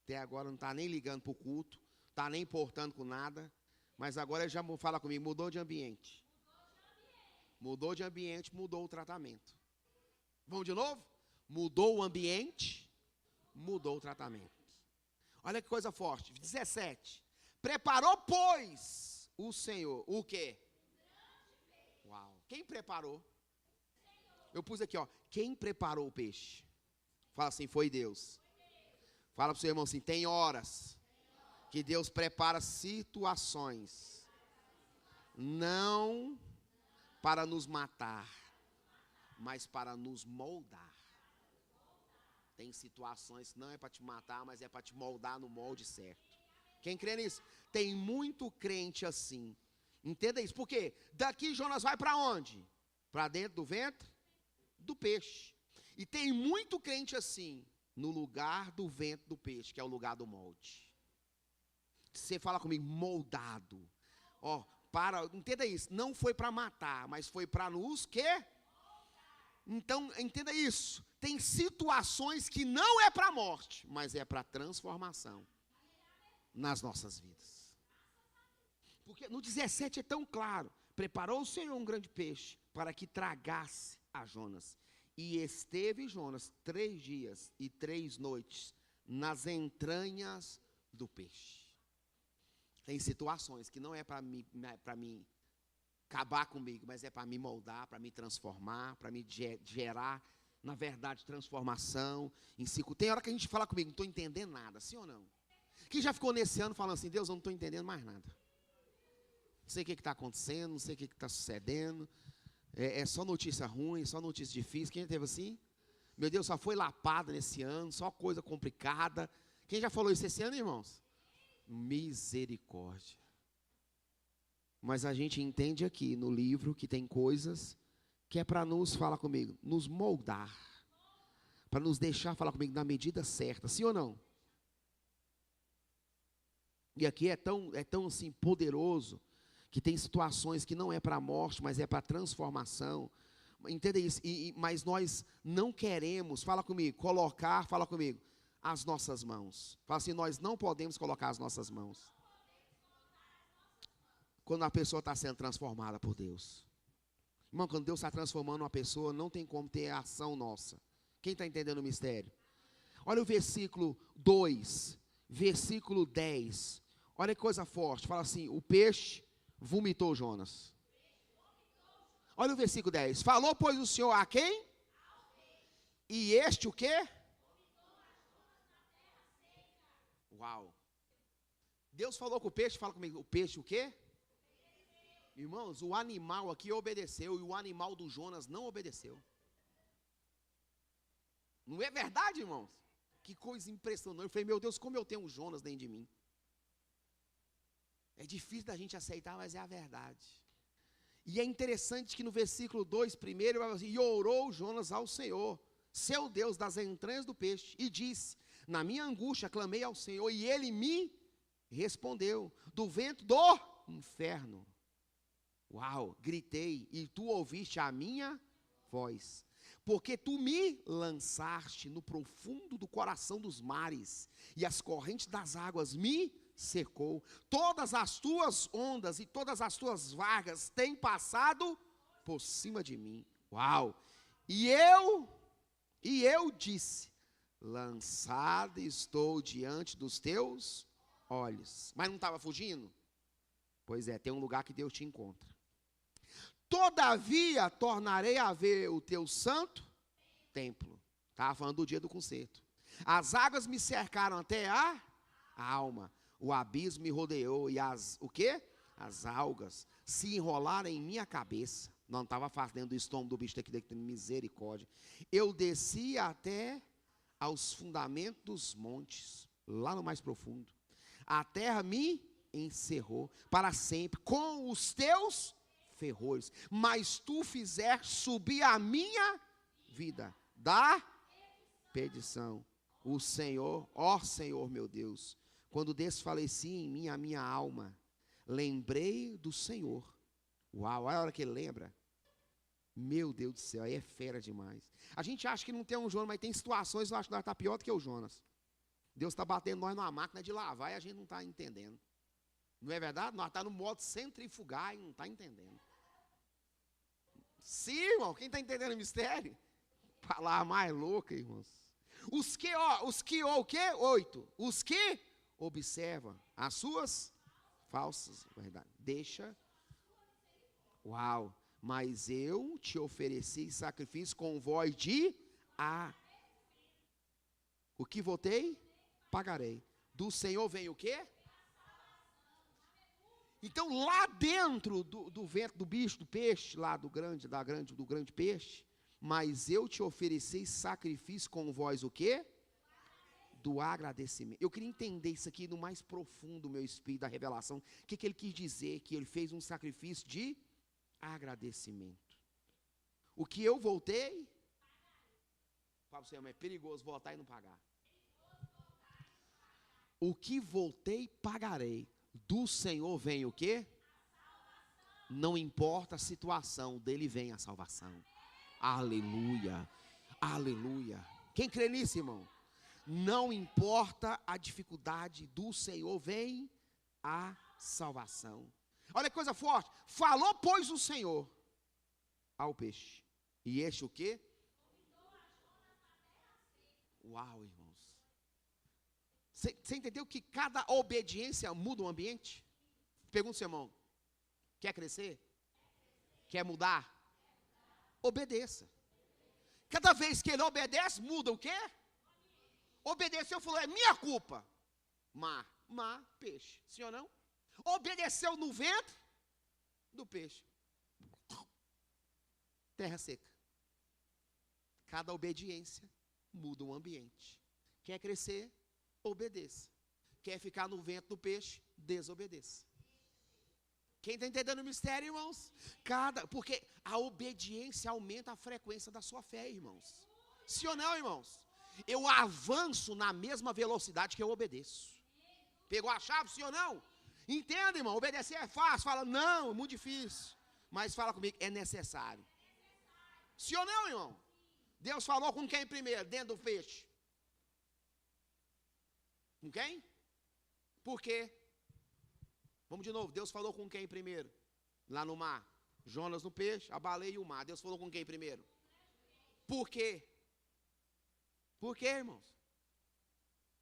Até agora não está nem ligando para o culto, está nem importando com nada, mas agora ele já fala comigo, mudou de ambiente. Mudou de ambiente, mudou o tratamento. Vamos de novo? Mudou o ambiente, mudou o tratamento. Olha que coisa forte. 17. Preparou, pois, o Senhor. O quê? Uau. Quem preparou? Eu pus aqui, ó. Quem preparou o peixe? Fala assim, foi Deus. Fala para o seu irmão assim, tem horas que Deus prepara situações, não para nos matar, mas para nos moldar. Tem situações que não é para te matar, mas é para te moldar no molde certo. Quem crê nisso? Tem muito crente assim. Entenda isso. Por quê? Daqui Jonas vai para onde? Para dentro do ventre do peixe. E tem muito crente assim, no lugar do ventre do peixe, que é o lugar do molde. Você fala comigo, moldado. Ó, entenda isso. Não foi para matar, mas foi para nos quê? Então, entenda isso. Tem situações que não é para a morte, mas é para transformação nas nossas vidas. Porque no 17 é tão claro. Preparou o Senhor um grande peixe para que tragasse a Jonas. E esteve Jonas 3 dias e 3 noites nas entranhas do peixe. Tem situações que não é para mim acabar comigo, mas é para me moldar, para me transformar, para me gerar, na verdade, transformação. Tem hora que a gente fala comigo, não estou entendendo nada, sim ou não? Quem já ficou nesse ano falando assim, Deus, eu não estou entendendo mais nada. Não sei o que está acontecendo, não sei o que está sucedendo. É só notícia ruim, só notícia difícil. Quem já teve assim? Meu Deus, só foi lapada nesse ano, só coisa complicada. Quem já falou isso esse ano, irmãos? Misericórdia. Mas a gente entende aqui no livro que tem coisas que é para nos, fala comigo, nos moldar, para nos deixar, falar comigo, na medida certa, sim ou não? E aqui é tão assim, poderoso, que tem situações que não é para a morte, mas é para a transformação. Entenda isso, mas nós não queremos, fala comigo, fala comigo, as nossas mãos. Fala assim, nós não podemos colocar as nossas mãos. Quando a pessoa está sendo transformada por Deus. Irmão, quando Deus está transformando uma pessoa, não tem como ter ação nossa. Quem está entendendo o mistério? Olha o versículo 2, versículo 10. Olha que coisa forte, fala assim, o peixe vomitou Jonas. Olha o versículo 10. Falou, pois, o Senhor a quem? E este o quê? Uau. Deus falou com o peixe, fala comigo, o peixe o quê? Irmãos, o animal aqui obedeceu e o animal do Jonas não obedeceu. Não é verdade, irmãos? Que coisa impressionante. Eu falei, meu Deus, como eu tenho um Jonas dentro de mim. É difícil da gente aceitar, mas é a verdade. E é interessante que no versículo 2, primeiro, vai assim, e orou Jonas ao Senhor, seu Deus, das entranhas do peixe, e disse, na minha angústia clamei ao Senhor, e ele me respondeu, do vento do inferno. Uau, gritei, e tu ouviste a minha voz, porque tu me lançaste no profundo do coração dos mares, e as correntes das águas me cercou. Todas as tuas ondas e todas as tuas vagas têm passado por cima de mim. Uau! E eu disse, lançado estou diante dos teus olhos. Mas não estava fugindo? Pois é, tem um lugar que Deus te encontra. Todavia tornarei a ver o teu santo templo. Estava falando do dia do concerto. As águas me cercaram até a alma. O abismo me rodeou e o quê? As algas se enrolaram em minha cabeça. Não estava fácil dentro do estômago do bicho daqui, misericórdia. Eu desci até aos fundamentos dos montes, lá no mais profundo. A terra me encerrou para sempre com os teus ferrolhos. Mas tu fizeste subir a minha vida da perdição. O Senhor, ó Senhor meu Deus, quando desfaleci em mim a minha alma, lembrei do Senhor. Uau, olha a hora que ele lembra. Meu Deus do céu, aí é fera demais. A gente acha que não tem um Jonas, mas tem situações que eu acho que nós está pior do que o Jonas. Deus está batendo nós numa máquina de lavar e a gente não está entendendo. Não é verdade? Nós estamos no modo centrifugar e não está entendendo. Sim, irmão, quem está entendendo o mistério? Palavra mais louca, irmãos. Os que, o quê? 8. Os que observam as suas falsas verdades. Deixa. Uau. Mas eu te ofereci sacrifício com voz de o que votei, pagarei. Do Senhor vem o quê? Então lá dentro do vento do bicho, do peixe, lá do grande peixe, mas eu te ofereci sacrifício com voz o quê? Do agradecimento. Eu queria entender isso aqui no mais profundo do meu espírito, da revelação. O que ele quis dizer? Que ele fez um sacrifício de agradecimento. O que eu voltei, fala para você, é perigoso voltar e não pagar. O que voltei, pagarei. Do Senhor vem o quê? Não importa a situação, dele vem a salvação. Aleluia, aleluia. Quem crê nisso, irmão? Não importa a dificuldade, do Senhor vem a salvação. Olha que coisa forte. Falou, pois, o Senhor ao peixe. E este o quê? Uau, irmãos. Você entendeu que cada obediência muda o ambiente? Pergunta ao seu irmão. Quer crescer? Quer mudar? Obedeça. Cada vez que ele obedece, muda o quê? Obedeceu, falou, é minha culpa. Mar, peixe. Sim ou não? Obedeceu no ventre do peixe. Terra seca. Cada obediência muda o ambiente. Quer crescer? Obedeça. Quer ficar no ventre do peixe? Desobedeça. Quem está entendendo o mistério, irmãos? Porque a obediência aumenta a frequência da sua fé, irmãos. Sim ou não, irmãos? Eu avanço na mesma velocidade que eu obedeço. Pegou a chave, sim ou não? Entenda, irmão, obedecer é fácil. Fala, não, é muito difícil. Mas fala comigo, é necessário. Sim ou não, irmão? Deus falou com quem primeiro? Dentro do peixe. Com quem? Por quê? Vamos de novo, Deus falou com quem primeiro? Lá no mar. Jonas no peixe, a baleia e o mar. Deus falou com quem primeiro? Por quê? Por quê, irmãos?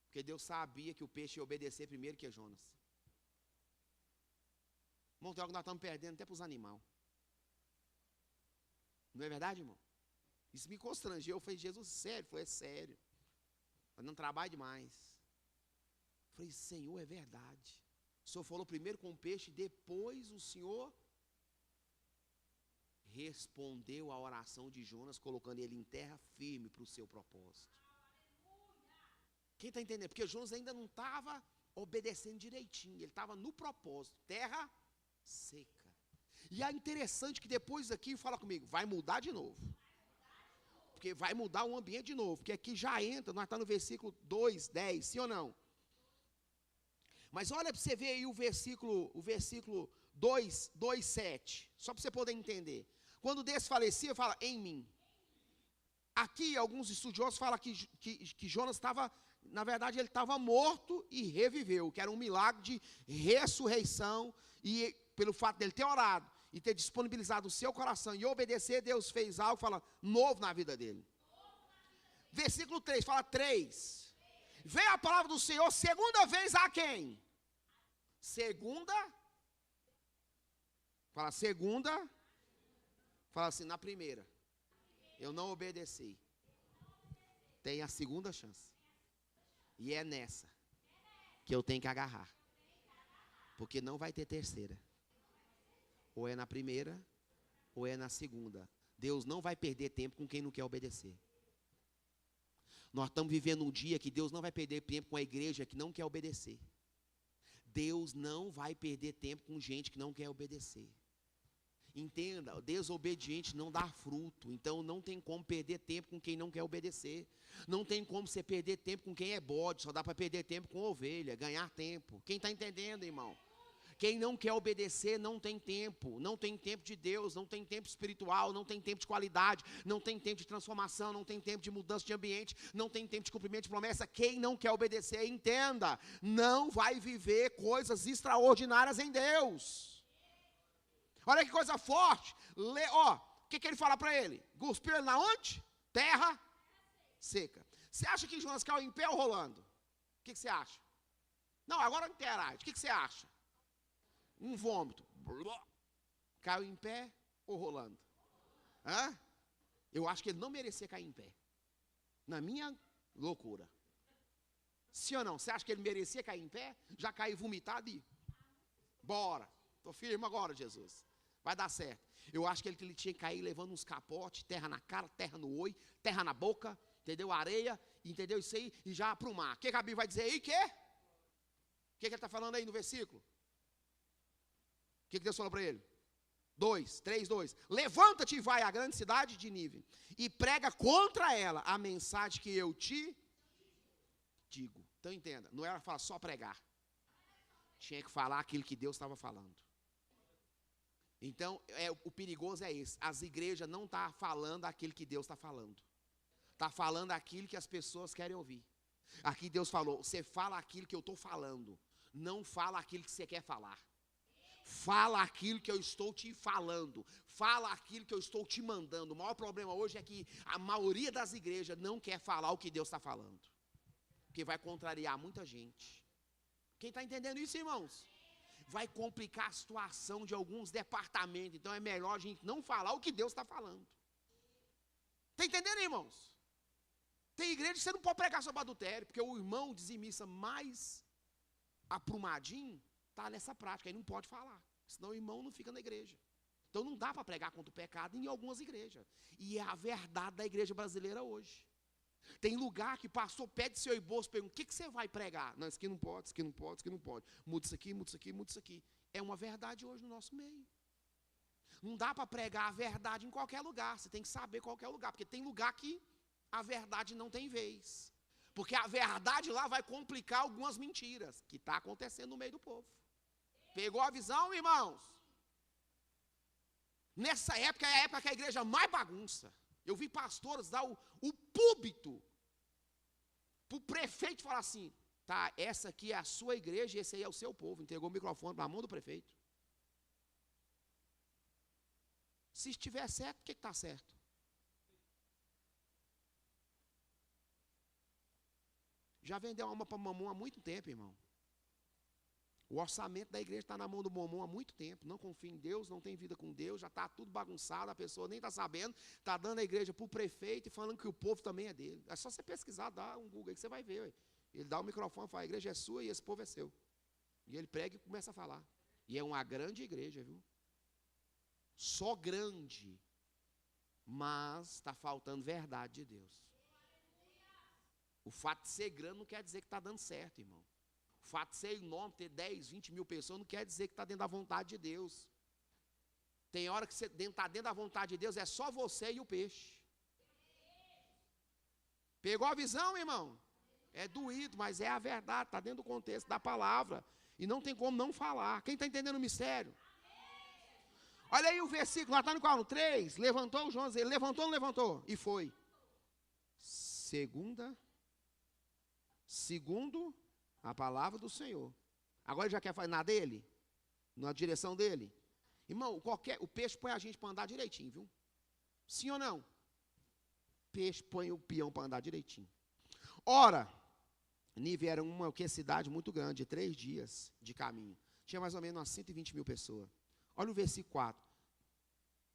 Porque Deus sabia que o peixe ia obedecer primeiro que Jonas. Irmão, tem algo que nós estamos perdendo até para os animais. Não é verdade, irmão? Isso me constrangeu. Eu falei, Jesus, sério? Ele falou, é sério. Mas não trabalho demais. Eu falei, Senhor, é verdade. O Senhor falou primeiro com o peixe, depois o Senhor respondeu a oração de Jonas, colocando ele em terra firme para o seu propósito. Quem está entendendo? Porque Jonas ainda não estava obedecendo direitinho, ele estava no propósito, terra seca. E é interessante que depois aqui, fala comigo, vai mudar de novo. Porque vai mudar o ambiente de novo, porque aqui já entra, nós estamos no versículo 2, 10, sim ou não? Mas olha para você ver aí o versículo 2, 2, 7, só para você poder entender. Quando desfalecia, fala, em mim. Aqui, alguns estudiosos falam que Jonas estava, na verdade, ele estava morto e reviveu, que era um milagre de ressurreição, e pelo fato dele ter orado e ter disponibilizado o seu coração e obedecer, Deus fez algo, fala, novo na vida dele. Versículo 3, fala 3. Veio a palavra do Senhor, segunda vez a quem? Segunda. Fala, segunda. Fala assim, na primeira. Eu não obedeci. Tem a segunda chance. E é nessa que eu tenho que agarrar. Porque não vai ter terceira. Ou é na primeira, ou é na segunda. Deus não vai perder tempo com quem não quer obedecer. Nós estamos vivendo um dia que Deus não vai perder tempo com a igreja que não quer obedecer. Deus não vai perder tempo com gente que não quer obedecer. Entenda, desobediente não dá fruto. Então não tem como perder tempo com quem não quer obedecer. Não tem como você perder tempo com quem é bode. Só dá para perder tempo com ovelha, ganhar tempo. Quem está entendendo, irmão? Quem não quer obedecer não tem tempo. Não tem tempo de Deus, não tem tempo espiritual, não tem tempo de qualidade, não tem tempo de transformação, não tem tempo de mudança de ambiente, não tem tempo de cumprimento de promessa. Quem não quer obedecer, entenda, não vai viver coisas extraordinárias em Deus. Olha que coisa forte. O que ele fala para ele? Cuspiu ele na onde? Terra seca. Você acha que Jonas caiu em pé ou rolando? O que você acha? Não, agora não interage. O que você acha? Um vômito. Caiu em pé ou rolando? Hã? Eu acho que ele não merecia cair em pé. Na minha loucura. Sim ou não? Você acha que ele merecia cair em pé? Já caiu vomitado e... Bora. Estou firme agora, Jesus. Vai dar certo. Eu acho que ele tinha que cair levando uns capotes, terra na cara, terra no olho, terra na boca, entendeu? Areia, entendeu? Isso aí, e já para o mar. O que a Bíblia vai dizer aí? O que ele está falando aí no versículo? O que Deus falou para ele? 3:2. Levanta-te e vai à grande cidade de Nínive e prega contra ela a mensagem que eu te digo. Então entenda, não era falar só pregar. Tinha que falar aquilo que Deus estava falando. Então, o perigoso é esse. As igrejas não estão falando aquilo que Deus está falando. Está falando aquilo que as pessoas querem ouvir. Aqui Deus falou, você fala aquilo que eu estou falando. Não fala aquilo que você quer falar. Fala aquilo que eu estou te falando. Fala aquilo que eu estou te mandando. O maior problema hoje é que a maioria das igrejas não quer falar o que Deus está falando. Porque vai contrariar muita gente. Quem está entendendo isso, irmãos? Vai complicar a situação de alguns departamentos. Então é melhor a gente não falar o que Deus está falando. Está entendendo, irmãos? Tem igreja que você não pode pregar sobre adultério, porque o irmão dizimista mais aprumadinho está nessa prática, aí não pode falar. Senão o irmão não fica na igreja. Então não dá para pregar contra o pecado em algumas igrejas. E é a verdade da igreja brasileira hoje. Tem lugar que pastor pede seu bolso, pergunta, o que você vai pregar? Não, isso aqui não pode, isso aqui não pode, isso aqui não pode. Muda isso aqui, muda isso aqui, muda isso aqui. É uma verdade hoje no nosso meio. Não dá para pregar a verdade em qualquer lugar, você tem que saber qual é o lugar, porque tem lugar que a verdade não tem vez. Porque a verdade lá vai complicar algumas mentiras que está acontecendo no meio do povo. Pegou a visão, irmãos? Nessa época é a época que a igreja mais bagunça. Eu vi pastores dar o púlpito para o prefeito falar assim: tá, essa aqui é a sua igreja e esse aí é o seu povo. Entregou o microfone na mão do prefeito. Se estiver certo, o que está certo? Já vendeu alma para mamão há muito tempo, irmão. O orçamento da igreja está na mão do mamão há muito tempo. Não confia em Deus, não tem vida com Deus, já está tudo bagunçado, a pessoa nem está sabendo, está dando a igreja para o prefeito e falando que o povo também é dele. É só você pesquisar, dar um Google aí que você vai ver. Ué. Ele dá o microfone e fala: a igreja é sua e esse povo é seu. E ele prega e começa a falar. E é uma grande igreja, viu? Só grande, mas está faltando verdade de Deus. O fato de ser grande não quer dizer que está dando certo, irmão. O fato de ser enorme, ter 10, 20 mil pessoas, não quer dizer que está dentro da vontade de Deus. Tem hora que você está dentro da vontade de Deus, é só você e o peixe. Pegou a visão, irmão? É doído, mas é a verdade, está dentro do contexto da palavra. E não tem como não falar. Quem está entendendo o mistério? Olha aí o versículo, lá está no qual? No 3, levantou o Jonas, ele levantou ou não levantou? E foi. Segundo a palavra do Senhor. Agora ele já quer fazer na dele? Na direção dele? Irmão, o peixe põe a gente para andar direitinho, viu? Sim ou não? Peixe põe o peão para andar direitinho. Ora, Nínive era uma cidade muito grande, de 3 dias de caminho. Tinha mais ou menos umas 120 mil pessoas. Olha o versículo 4.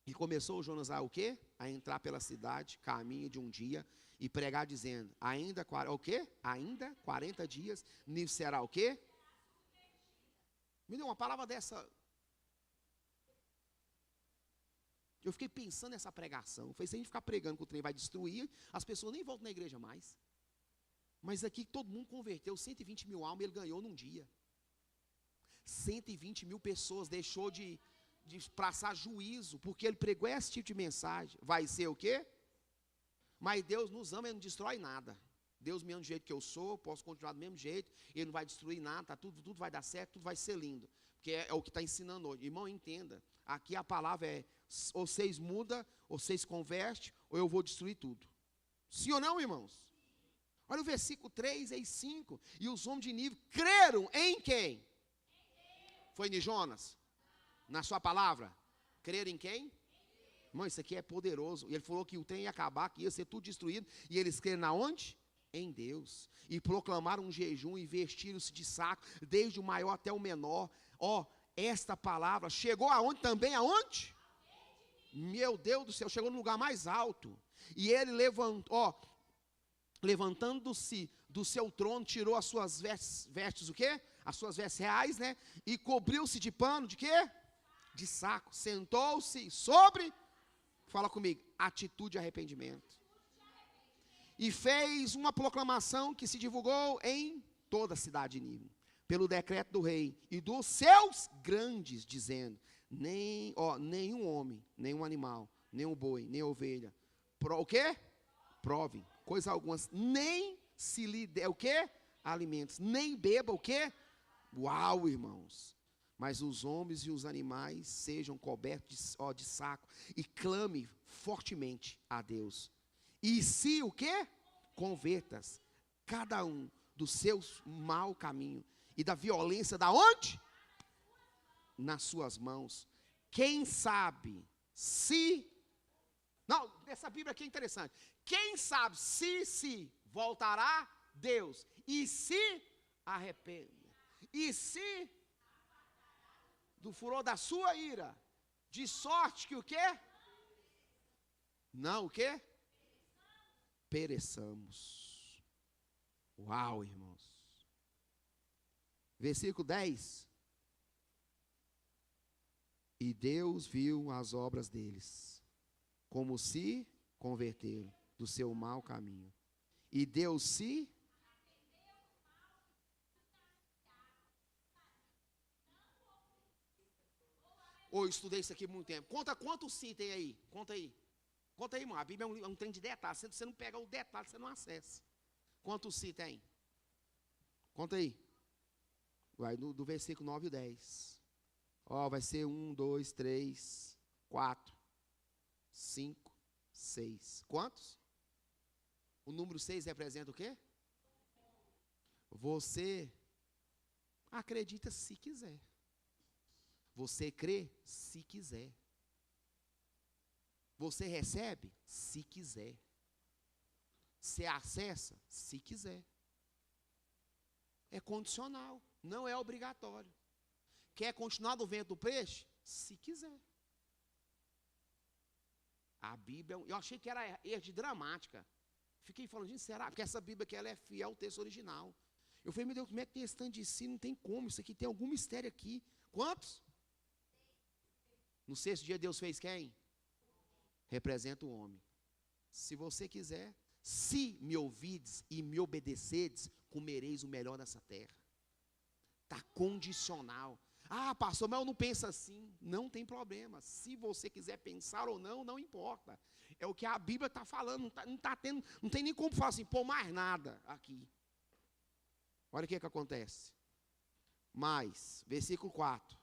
E começou o Jonas a o quê? A entrar pela cidade, caminho de um dia, e pregar dizendo: ainda o quê? Ainda 40 dias, Nínive será o quê? Me deu uma palavra dessa. Eu fiquei pensando nessa pregação. Eu falei: se a gente ficar pregando que o trem vai destruir, as pessoas nem voltam na igreja mais. Mas aqui todo mundo converteu, 120 mil almas ele ganhou num dia. 120 mil pessoas deixou de passar juízo, porque ele pregou esse tipo de mensagem. Vai ser o quê? Mas Deus nos ama, Ele não destrói nada. Deus me ama do jeito que eu sou, posso continuar do mesmo jeito, Ele não vai destruir nada, tá, tudo vai dar certo, tudo vai ser lindo. Porque é o que está ensinando hoje. Irmão, entenda, aqui a palavra é: ou vocês mudam, ou vocês convertem, ou eu vou destruir tudo. Sim ou não, irmãos? Olha o versículo 3 e 5. E os homens de Nínive creram em quem? Foi em Jonas? Na sua palavra? Crer em quem? Irmão, isso aqui é poderoso. E ele falou que o trem ia acabar, que ia ser tudo destruído. E eles creram na onde? Em Deus. E proclamaram um jejum e vestiram-se de saco, desde o maior até o menor. Ó, esta palavra chegou aonde também? Aonde? Meu Deus do céu, chegou no lugar mais alto. E ele levantando-se do seu trono, tirou as suas vestes, o quê? As suas vestes reais, né? E cobriu-se de pano, de quê? De saco. Sentou-se sobre, fala comigo, atitude de arrependimento. E fez uma proclamação que se divulgou em toda a cidade de Nínive, pelo decreto do rei e dos seus grandes, dizendo: nenhum homem, nenhum animal, nenhum boi, nem ovelha, o quê? Provem coisa alguma, nem se lhe der o quê? Alimentos, nem beba o quê? Uau, irmãos. Mas os homens e os animais sejam cobertos de saco e clame fortemente a Deus. E se o quê? Convertas cada um do seu mau caminho e da violência da onde? Nas suas mãos. Quem sabe se... Não, essa Bíblia aqui é interessante. Quem sabe se voltará Deus e se arrepende. E se do furor da sua ira, de sorte que o quê? Não, o quê? Pereçamos. Uau, irmãos. Versículo 10. E Deus viu as obras deles, como se converteram do seu mau caminho. E Deus se... Eu estudei isso aqui há muito tempo. Conta quantos se tem aí. Conta aí. Conta aí, irmão. A Bíblia é um trem de detalhes. Se você não pegar o detalhe, você não acessa. Quantos se tem? Conta aí. Vai do versículo 9 e 10. Ó, vai ser 1, 2, 3, 4, 5, 6. Quantos? O número 6 representa o quê? Você acredita se quiser. Você crê se quiser. Você recebe se quiser. Você acessa se quiser. É condicional, não é obrigatório. Quer continuar do vento do peixe? Se quiser. A Bíblia, eu achei que era erro de dramática. Fiquei falando, gente, será? Porque essa Bíblia aqui ela é fiel ao texto original. Eu falei, meu Deus, como é que tem esse tanto de si? Não tem como, isso aqui tem algum mistério aqui. Quantos? No sexto dia Deus fez quem? Representa o homem. Se você quiser, se me ouvides e me obedecedes, comereis o melhor dessa terra. Está condicional. Ah, pastor, mas eu não penso assim. Não tem problema. Se você quiser pensar ou não, não importa. É o que a Bíblia está falando. Não tem nem como falar assim, pô, mais nada aqui. Olha o que acontece. Mas, versículo 4.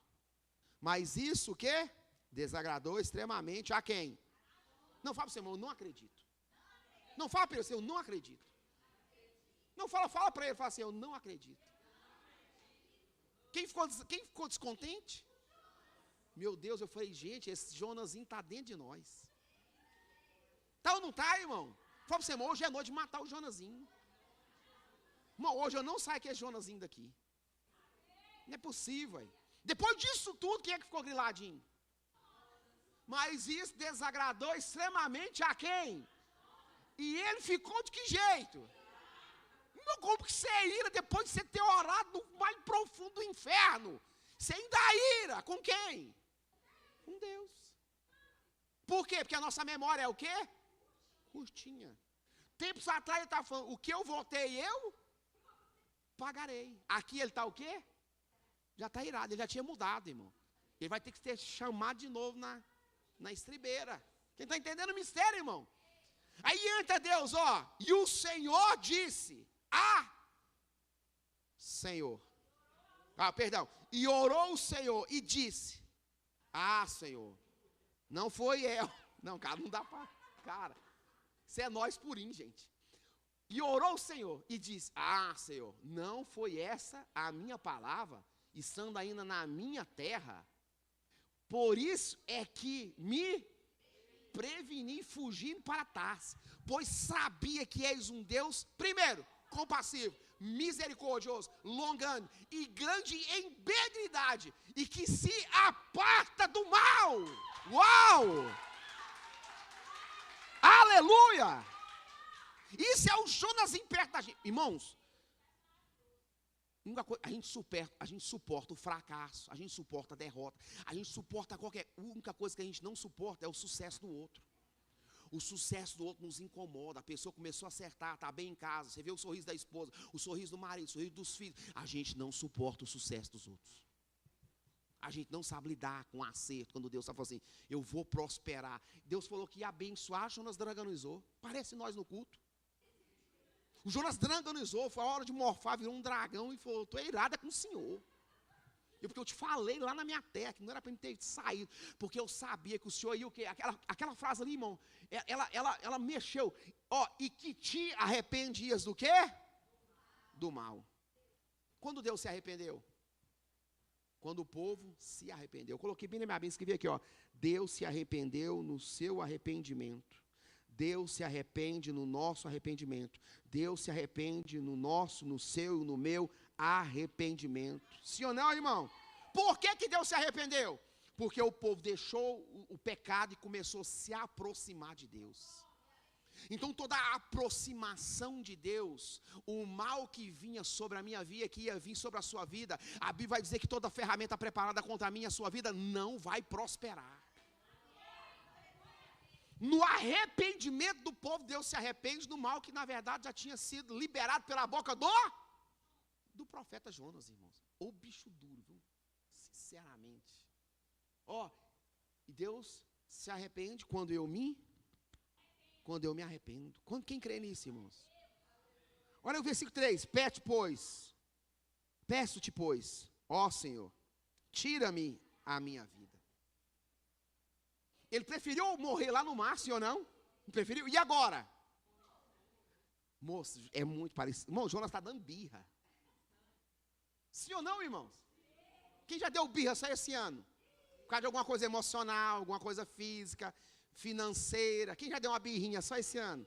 Mas isso o quê? Desagradou extremamente a quem? Não fala para o seu irmão, eu não acredito. Não fala para ele assim, eu não acredito. Não fala para ele, fala assim, eu não acredito. Quem ficou descontente? Meu Deus, eu falei, gente, esse Jonazinho está dentro de nós. Tá ou não está, irmão? Fala para o seu irmão, hoje é noite de matar o Jonazinho. Irmão, hoje eu não saio com esse Jonazinho daqui. Não é possível, véio. Depois disso tudo, quem é que ficou griladinho? Mas isso desagradou extremamente a quem? E ele ficou de que jeito? Não, como que você ira depois de você ter orado no mais profundo do inferno? Você ainda ira com quem? Com Deus. Por quê? Porque a nossa memória é o quê? Curtinha. Tempos atrás ele estava falando, o que eu votei eu pagarei. Aqui ele está o quê? Já está irado, ele já tinha mudado, irmão. Ele vai ter que ser chamado de novo na estribeira. Quem está entendendo o mistério, irmão? Aí entra Deus, ó, e o Senhor disse, Senhor. Perdão. E orou o Senhor e disse, Senhor. Não foi eu. Não, cara, não dá para. Cara, isso é nós purinho, gente. E orou o Senhor e disse, Senhor, não foi essa a minha palavra, estando ainda na minha terra? Por isso é que me preveni fugindo para Tarsis, pois sabia que és um Deus, primeiro, compassivo, misericordioso, longânimo e grande em benignidade, e que se aparta do mal. Uau! Aleluia! Isso é o Jonazinho perto da gente. Irmãos, a gente suporta o fracasso, a gente suporta a derrota, a gente suporta a única coisa que a gente não suporta é o sucesso do outro. O sucesso do outro nos incomoda, a pessoa começou a acertar, está bem em casa, você vê o sorriso da esposa, o sorriso do marido, o sorriso dos filhos, a gente não suporta o sucesso dos outros. A gente não sabe lidar com o acerto, quando Deus está falando assim, eu vou prosperar. Deus falou que ia abençoar, Jonas dragonizou, parece nós no culto. O Jonas dragonizou, foi a hora de morfar, virou um dragão e falou, estou irada com o Senhor. Porque eu te falei lá na minha terra, que não era para mim ter saído, porque eu sabia que o Senhor ia o quê? Aquela frase ali, irmão, ela mexeu. E que te arrependias do quê? Do mal. Quando Deus se arrependeu? Quando o povo se arrependeu. Eu coloquei bem na minha Bíblia, escrevi aqui, Deus se arrependeu no seu arrependimento. Deus se arrepende no nosso arrependimento. Deus se arrepende no seu e no meu arrependimento. Sim ou não, irmão? Por que Deus se arrependeu? Porque o povo deixou o pecado e começou a se aproximar de Deus. Então toda a aproximação de Deus, o mal que vinha sobre a minha vida, que ia vir sobre a sua vida, a Bíblia vai dizer que toda ferramenta preparada contra a minha e a sua vida não vai prosperar. No arrependimento do povo, Deus se arrepende do mal que na verdade já tinha sido liberado pela boca do profeta Jonas, irmãos. O bicho duro, viu? Sinceramente. E Deus se arrepende quando eu me quando eu me arrependo. Quem crê nisso, irmãos? Olha o versículo 3. Peço-te, pois, ó Senhor, tira-me a minha vida. Ele preferiu morrer lá no mar, sim ou não? Preferiu? E agora? Moço, é muito parecido. Irmão, Jonas está dando birra. Sim ou não, irmãos? Quem já deu birra só esse ano? Por causa de alguma coisa emocional, alguma coisa física, financeira. Quem já deu uma birrinha só esse ano?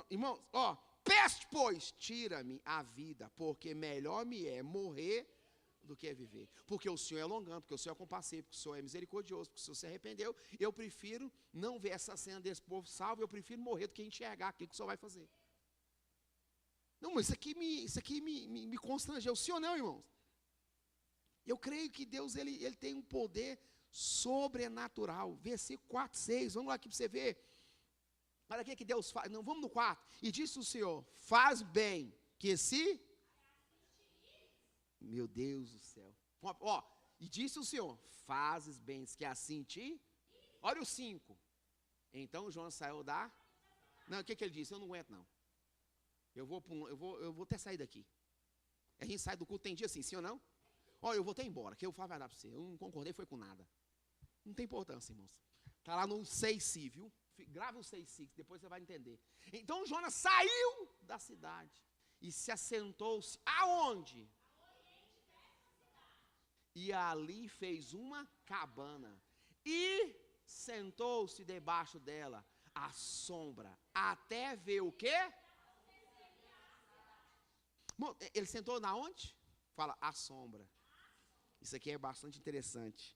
Irmãos, ó, peço, pois, tira-me a vida, porque melhor me é morrer do que viver. Porque o Senhor é longânimo, porque o Senhor é compassivo, porque o Senhor é misericordioso, porque o Senhor se arrependeu. Eu prefiro não ver essa cena desse povo salvo, eu prefiro morrer do que enxergar o que o Senhor vai fazer. Não, mas isso aqui me constrangeu. Sim ou não, irmãos? Eu creio que Deus ele tem um poder sobrenatural. Versículo 4, 6. Vamos lá aqui para você ver. Olha o que Deus faz. Não, vamos no 4. E disse o Senhor: faz bem que se... Meu Deus do céu. Ó, e disse o Senhor: fazes bem que assim te... Olha o 5. Então Jonas saiu da... Não, o que ele disse? Eu não aguento não. Eu vou até sair daqui. A gente sai do culto, tem dia assim, sim ou não? Olha, eu vou até embora, que eu falo a verdade para você. Eu não concordei, foi com nada. Não tem importância, irmãos. Está lá no 6c, viu? Grava o 6c, depois você vai entender. Então Jonas saiu da cidade e se assentou-se aonde? E ali fez uma cabana e sentou-se debaixo dela à sombra, até ver o quê? Ele sentou na onde? Fala, à sombra. Isso aqui é bastante interessante,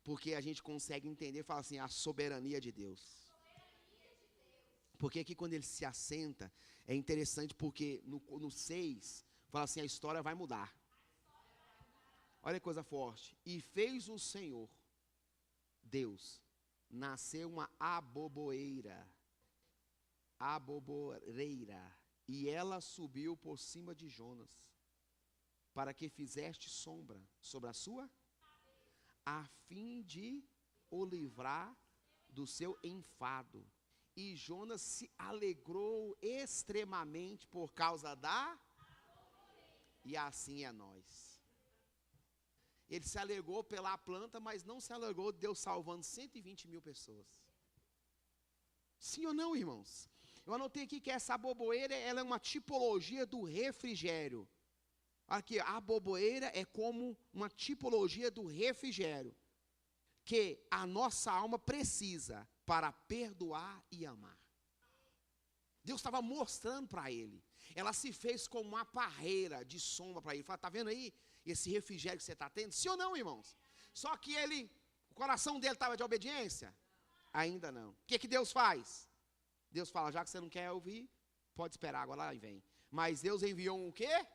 porque a gente consegue entender, fala assim, a soberania de Deus. Porque aqui quando ele se assenta, é interessante porque no 6, fala assim, a história vai mudar. Olha que coisa forte. E fez o Senhor, Deus, nascer uma aboboreira, e ela subiu por cima de Jonas, para que fizeste sombra sobre a sua, a fim de o livrar do seu enfado. E Jonas se alegrou extremamente por causa da... E assim é nós. Ele se alegrou pela planta, mas não se alegrou de Deus salvando 120 mil pessoas. Sim ou não, irmãos? Eu anotei aqui que essa aboboeira, ela é uma tipologia do refrigério. Aqui, a aboboeira é como uma tipologia do refrigério, que a nossa alma precisa para perdoar e amar. Deus estava mostrando para ele. Ela se fez como uma parreira de sombra para ele. Fala, está vendo aí esse refrigério que você está tendo? Sim ou não, irmãos? Só que o coração dele estava de obediência? Ainda não. O que Deus faz? Deus fala, já que você não quer ouvir, pode esperar, agora lá e vem. Mas Deus enviou um quê?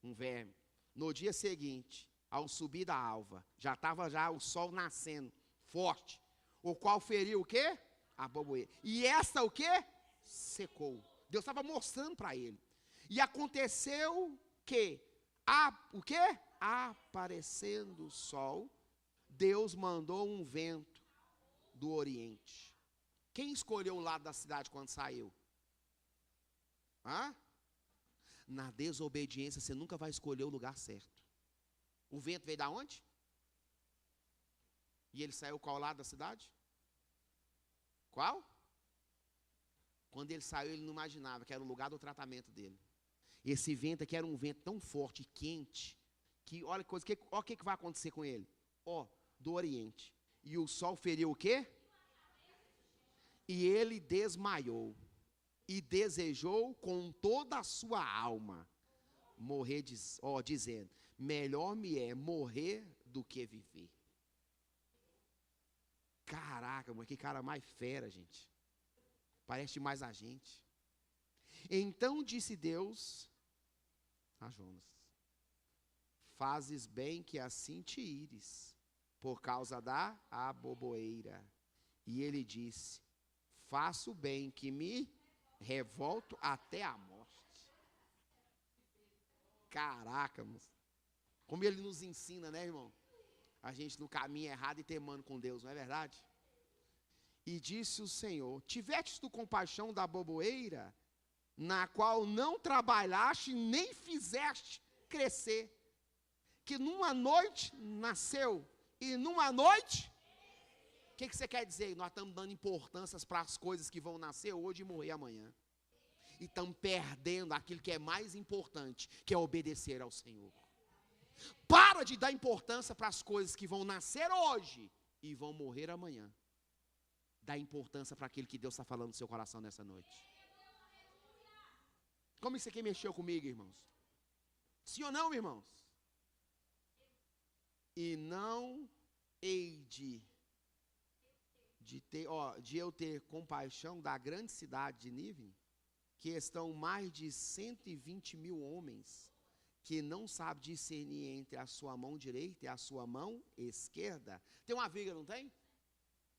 Um verme. No dia seguinte, ao subir da alva, já estava o sol nascendo, forte. O qual feriu o quê? A aboboeira. E essa o quê? Secou. Deus estava mostrando para ele. E aconteceu que, o quê? Aparecendo o sol, Deus mandou um vento do oriente. Quem escolheu o lado da cidade quando saiu? Hã? Na desobediência, você nunca vai escolher o lugar certo. O vento veio da onde? E ele saiu qual lado da cidade? Qual? Quando ele saiu, ele não imaginava que era o lugar do tratamento dele. Esse vento aqui era um vento tão forte e quente, que olha o que vai acontecer com ele. Do Oriente. E o sol feriu o quê? E ele desmaiou. E desejou com toda a sua alma morrer, dizendo, melhor me é morrer do que viver. Caraca, mano, que cara mais fera, gente. Parece demais a gente. Então disse Deus a Jonas, fazes bem que assim te ires, por causa da aboboeira. E ele disse, faço bem que me revolto até a morte. Caraca, moço. Como ele nos ensina, né, irmão? A gente no caminho errado e temando com Deus, não é verdade? E disse o Senhor: tivestes tu compaixão da boboeira, na qual não trabalhaste nem fizeste crescer, que numa noite nasceu, e numa noite... O que você quer dizer? Nós estamos dando importância para as coisas que vão nascer hoje e morrer amanhã. E estamos perdendo aquilo que é mais importante, que é obedecer ao Senhor. Para de dar importância para as coisas que vão nascer hoje e vão morrer amanhã. Dá importância para aquilo que Deus está falando no seu coração nessa noite. Como isso aqui mexeu comigo, irmãos? Sim ou não, irmãos? E não hei de eu ter compaixão da grande cidade de Nínive, que estão mais de 120 mil homens, que não sabem discernir entre a sua mão direita e a sua mão esquerda. Tem uma vírgula, não tem?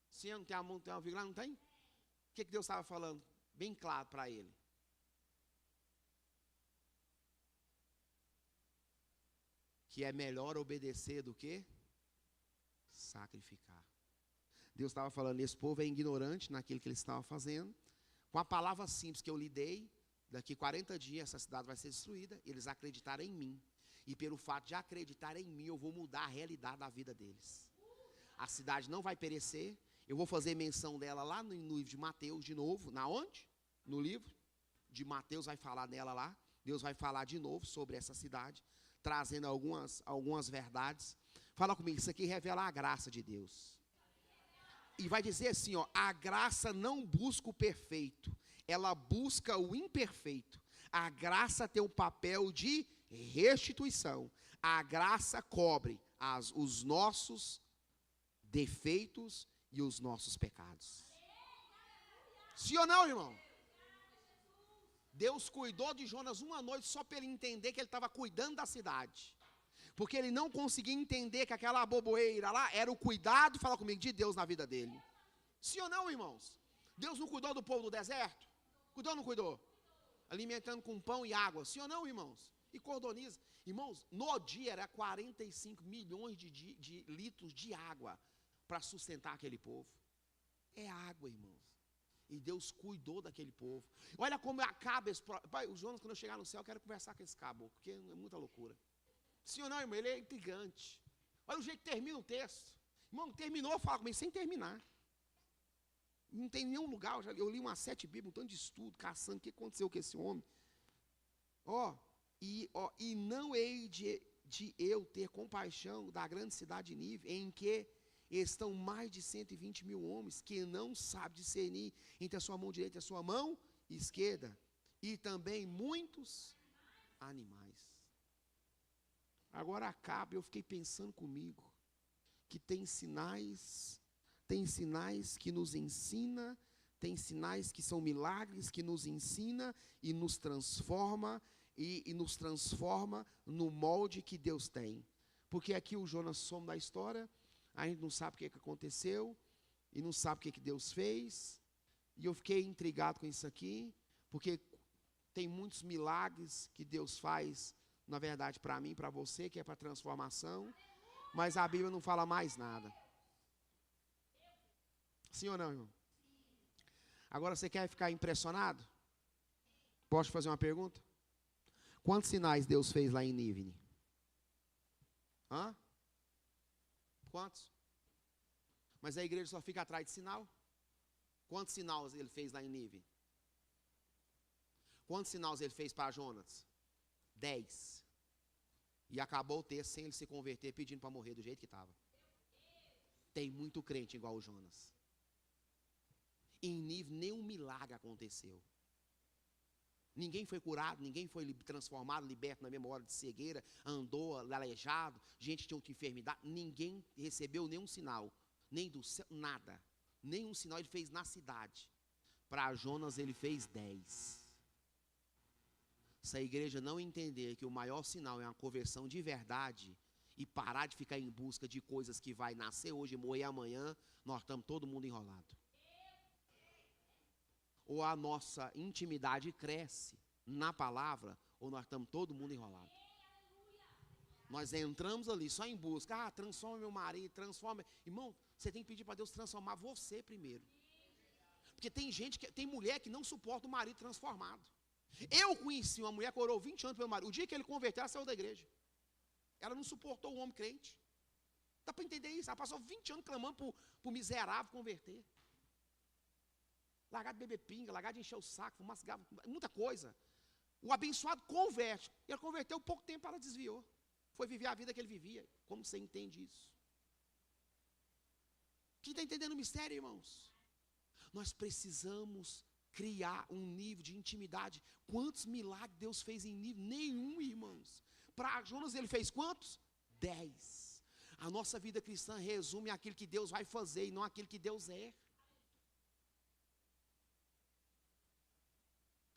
Se não tem a mão, tem uma vírgula, não tem? O que Deus estava falando? Bem claro para ele. Que é melhor obedecer do que sacrificar. Deus estava falando, esse povo é ignorante naquilo que eles estavam fazendo. Com a palavra simples que eu lhe dei, daqui 40 dias essa cidade vai ser destruída. Eles acreditaram em mim. E pelo fato de acreditar em mim, eu vou mudar a realidade da vida deles. A cidade não vai perecer. Eu vou fazer menção dela lá no livro de Mateus de novo. Na onde? No livro de Mateus vai falar dela lá. Deus vai falar de novo sobre essa cidade, trazendo algumas verdades. Fala comigo, isso aqui revela a graça de Deus. E vai dizer assim, a graça não busca o perfeito, ela busca o imperfeito. A graça tem um papel de restituição. A graça cobre os nossos defeitos e os nossos pecados. Sim ou não, irmão? Deus cuidou de Jonas uma noite só para ele entender que ele estava cuidando da cidade. Porque ele não conseguia entender que aquela boboeira lá era o cuidado, fala comigo, de Deus na vida dele. Sim ou não, irmãos? Deus não cuidou do povo do deserto? Cuidou ou não cuidou? Alimentando com pão e água. Sim ou não, irmãos? E cordoniza. Irmãos, no dia era 45 milhões de litros de água para sustentar aquele povo. É água, irmãos. E Deus cuidou daquele povo. Olha como acaba esse... Pai, o Jonas, quando eu chegar no céu, eu quero conversar com esse caboclo, porque é muita loucura. Sim ou não, irmão? Ele é intrigante. Olha o jeito que termina o texto. Irmão, terminou, fala comigo, sem terminar. Não tem nenhum lugar, eu li umas 7 Bíblias, um tanto de estudo, caçando, o que aconteceu com esse homem. E não hei de eu ter compaixão da grande cidade de Nínive, em que estão mais de 120 mil homens, que não sabem discernir entre a sua mão direita e a sua mão esquerda, e também muitos animais. Agora acaba, eu fiquei pensando comigo, que tem sinais que nos ensina, tem sinais que são milagres, que nos ensina e nos transforma, e nos transforma no molde que Deus tem. Porque aqui o Jonas some da história, a gente não sabe o que aconteceu, e não sabe o que Deus fez, e eu fiquei intrigado com isso aqui, porque tem muitos milagres que Deus faz, na verdade, para mim, para você, que é para transformação, mas a Bíblia não fala mais nada. Sim ou não, irmão? Agora você quer ficar impressionado? Posso fazer uma pergunta? Quantos sinais Deus fez lá em Nínive? Quantos? Mas a igreja só fica atrás de sinal? Quantos sinais ele fez lá em Nínive? Quantos sinais ele fez para Jonas? 10. E acabou o texto sem ele se converter, pedindo para morrer do jeito que estava. Tem muito crente igual o Jonas. Em Nínive nenhum milagre aconteceu. Ninguém foi curado, ninguém foi transformado, liberto na mesma hora de cegueira, andou aleijado, gente tinha outra enfermidade, ninguém recebeu nenhum sinal, nem do céu, nada. Nenhum sinal ele fez na cidade. Para Jonas ele fez 10. Se a igreja não entender que o maior sinal é uma conversão de verdade e parar de ficar em busca de coisas que vai nascer hoje e morrer amanhã, nós estamos todo mundo enrolado. Ou a nossa intimidade cresce na palavra, ou nós estamos todo mundo enrolado. Nós entramos ali só em busca, transforma meu marido, transforma. Irmão, você tem que pedir para Deus transformar você primeiro. Porque tem mulher que não suporta o marido transformado. Eu conheci uma mulher que orou 20 anos pelo marido. O dia que ele converteu, ela saiu da igreja. Ela não suportou o homem crente. Dá para entender isso? Ela passou 20 anos clamando por miserável converter. Largar de beber pinga, largar de encher o saco, fumar cigarro, muita coisa. O abençoado converte. Ele converteu pouco tempo, ela desviou. Foi viver a vida que ele vivia. Como você entende isso? Quem está entendendo o mistério, irmãos? Nós precisamos criar um nível de intimidade. Quantos milagres Deus fez em nível? Nenhum, irmãos. Para Jonas ele fez quantos? 10. A nossa vida cristã resume aquilo que Deus vai fazer e não aquilo que Deus é.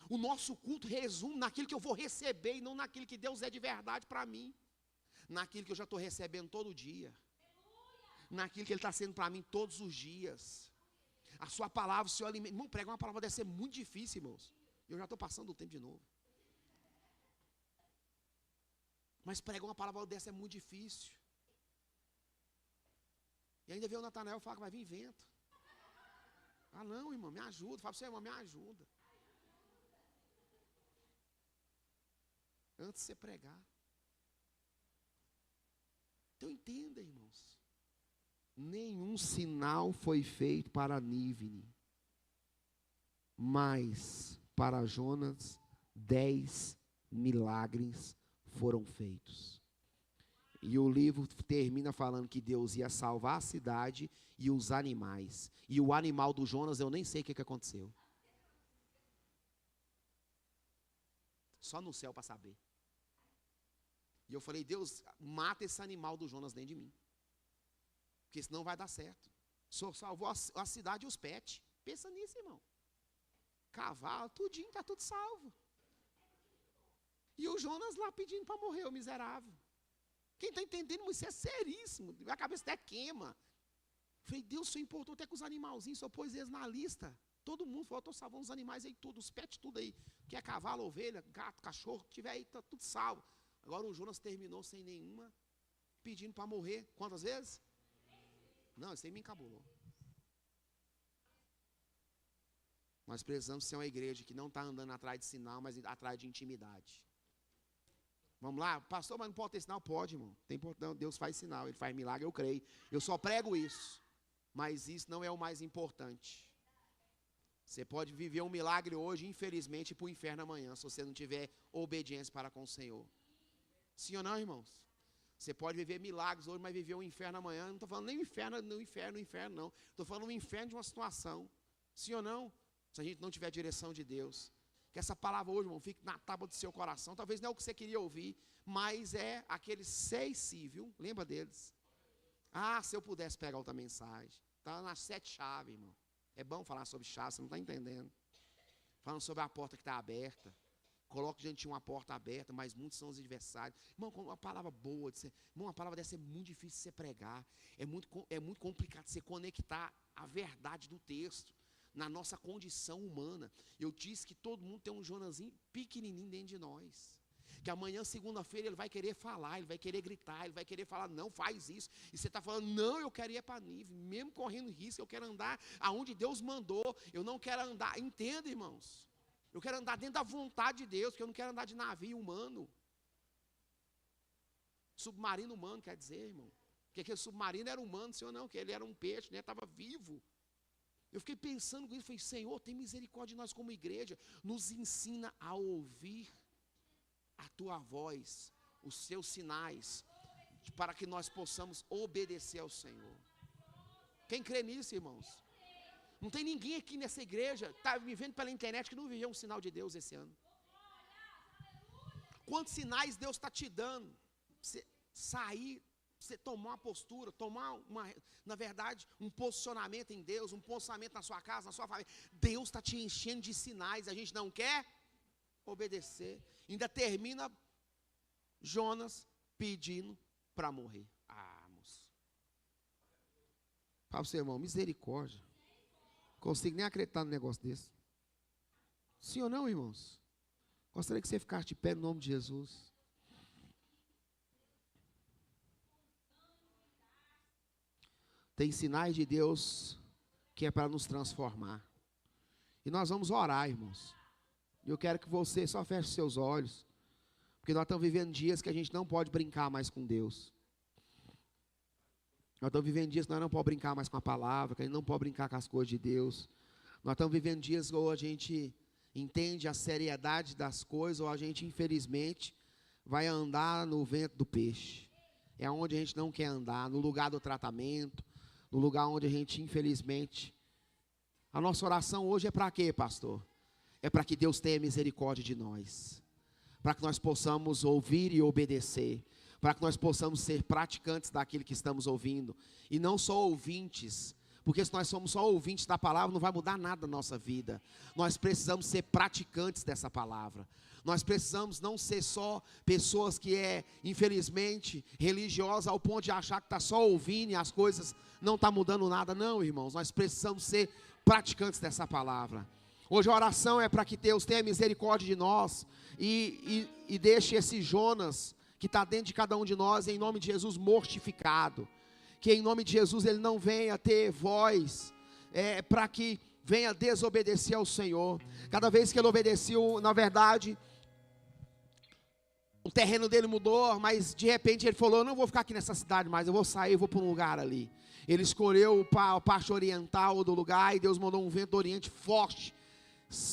O nosso culto resume naquilo que eu vou receber e não naquilo que Deus é de verdade para mim. Naquilo que eu já estou recebendo todo dia. Naquilo que Ele está sendo para mim todos os dias. A sua palavra, o seu alimento. Irmão, pregar uma palavra deve ser muito difícil, irmãos. Eu já estou passando o tempo de novo. Mas pregar uma palavra dessa é muito difícil. E ainda veio o Natanael e fala que vai vir vento. Ah não, irmão, me ajuda. Fala para você, irmão, me ajuda. Antes de você pregar. Então entenda, irmãos. Nenhum sinal foi feito para Nínive, mas para Jonas 10 milagres foram feitos. E o livro termina falando que Deus ia salvar a cidade e os animais. E o animal do Jonas eu nem sei o que aconteceu. Só no céu para saber. E eu falei, Deus, mata esse animal do Jonas dentro de mim. Porque senão vai dar certo. Só salvou a cidade e os pets. Pensa nisso, irmão. Cavalo, tudinho, está tudo salvo. E o Jonas lá pedindo para morrer, o miserável. Quem está entendendo, isso é seríssimo. A cabeça até queima. Falei, Deus, o Senhor importou até com os animalzinhos, só pôs eles na lista. Todo mundo falou, estou salvando os animais aí, tudo, os pets, tudo aí. Que é cavalo, ovelha, gato, cachorro, que tiver aí, está tudo salvo. Agora o Jonas terminou sem nenhuma, pedindo para morrer. Quantas vezes? Não, isso aí me encabulou. Nós precisamos ser uma igreja que não está andando atrás de sinal, mas atrás de intimidade. Vamos lá? Pastor, mas não pode ter sinal? Pode, irmão. Tem importância, Deus faz sinal, Ele faz milagre, eu creio. Eu só prego isso. Mas isso não é o mais importante. Você pode viver um milagre hoje, infelizmente, e para o inferno amanhã, se você não tiver obediência para com o Senhor. Sim ou não, irmãos? Você pode viver milagres hoje, mas viver um inferno amanhã. Não estou falando nem o inferno, não. Estou falando um inferno de uma situação. Sim ou não? Se a gente não tiver a direção de Deus. Que essa palavra hoje, irmão, fique na tábua do seu coração. Talvez não é o que você queria ouvir, mas é aqueles 6 sim, viu? Lembra deles? Ah, se eu pudesse pegar outra mensagem. Está nas 7 chaves, irmão. É bom falar sobre chave, você não está entendendo. Falando sobre a porta que está aberta. Coloca diante de uma porta aberta, mas muitos são os adversários. Irmão, uma palavra boa, irmão, uma palavra dessa é muito difícil de você pregar. É muito complicado de você conectar a verdade do texto na nossa condição humana. Eu disse que todo mundo tem um Jonazinho pequenininho dentro de nós. Que amanhã, segunda-feira, ele vai querer falar, ele vai querer gritar, ele vai querer falar, não, faz isso. E você está falando, não, eu quero ir para Nínive, mesmo correndo risco, eu quero andar aonde Deus mandou. Eu não quero andar, entenda, irmãos. Eu quero andar dentro da vontade de Deus, porque eu não quero andar de navio humano. Submarino humano, quer dizer, irmão. Porque aquele submarino era humano, senhor não, que ele era um peixe, né, estava vivo. Eu fiquei pensando com isso, falei, Senhor, tem misericórdia de nós como igreja. Nos ensina a ouvir a Tua voz, os Seus sinais, para que nós possamos obedecer ao Senhor. Quem crê nisso, irmãos? Não tem ninguém aqui nessa igreja, está me vendo pela internet, que não viveu um sinal de Deus esse ano. Quantos sinais Deus está te dando? Você sair, você tomar uma postura, na verdade, um posicionamento em Deus, um posicionamento na sua casa, na sua família. Deus está te enchendo de sinais, a gente não quer obedecer. Ainda termina Jonas pedindo para morrer. Ah, moço. Fala para o seu irmão, misericórdia. Consigo nem acreditar num negócio desse. Sim ou não, irmãos? Gostaria que você ficasse de pé no nome de Jesus. Tem sinais de Deus que é para nos transformar. E nós vamos orar, irmãos. E eu quero que você só feche seus olhos. Porque nós estamos vivendo dias que a gente não pode brincar mais com Deus. Nós estamos vivendo dias que nós não podemos brincar mais com a palavra, que a gente não pode brincar com as coisas de Deus. Nós estamos vivendo dias ou a gente entende a seriedade das coisas, ou a gente, infelizmente, vai andar no vento do peixe. É onde a gente não quer andar, no lugar do tratamento, no lugar onde a gente, infelizmente... A nossa oração hoje é para quê, pastor? É para que Deus tenha misericórdia de nós. Para que nós possamos ouvir e obedecer. Para que nós possamos ser praticantes daquilo que estamos ouvindo. E não só ouvintes. Porque se nós somos só ouvintes da palavra, não vai mudar nada na nossa vida. Nós precisamos ser praticantes dessa palavra. Nós precisamos não ser só pessoas que infelizmente, religiosas ao ponto de achar que está só ouvindo e as coisas não estão mudando nada. Não, irmãos, nós precisamos ser praticantes dessa palavra. Hoje a oração é para que Deus tenha misericórdia de nós e deixe esse Jonas que está dentro de cada um de nós, em nome de Jesus, mortificado. Que em nome de Jesus ele não venha ter voz, para que venha desobedecer ao Senhor. Cada vez que ele obedeceu, na verdade, o terreno dele mudou, mas de repente ele falou: eu não vou ficar aqui nessa cidade mais, eu vou sair, eu vou para um lugar ali. Ele escolheu a parte oriental do lugar, e Deus mandou um vento do oriente forte.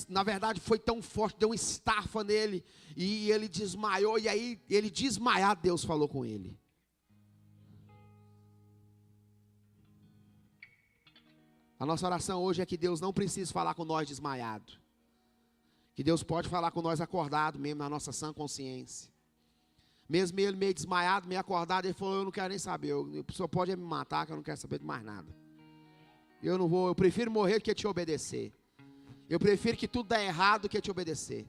Na verdade foi tão forte, deu uma estafa nele, e ele desmaiou. E aí ele desmaiado, Deus falou com ele. A nossa oração hoje é que Deus não precise falar com nós desmaiado. Que Deus pode falar com nós acordado mesmo, na nossa sã consciência. Mesmo ele meio desmaiado, meio acordado, ele falou: eu não quero nem saber, o senhor pode me matar, que eu não quero saber de mais nada. Eu prefiro morrer do que te obedecer. Eu prefiro que tudo dê errado do que te obedecer.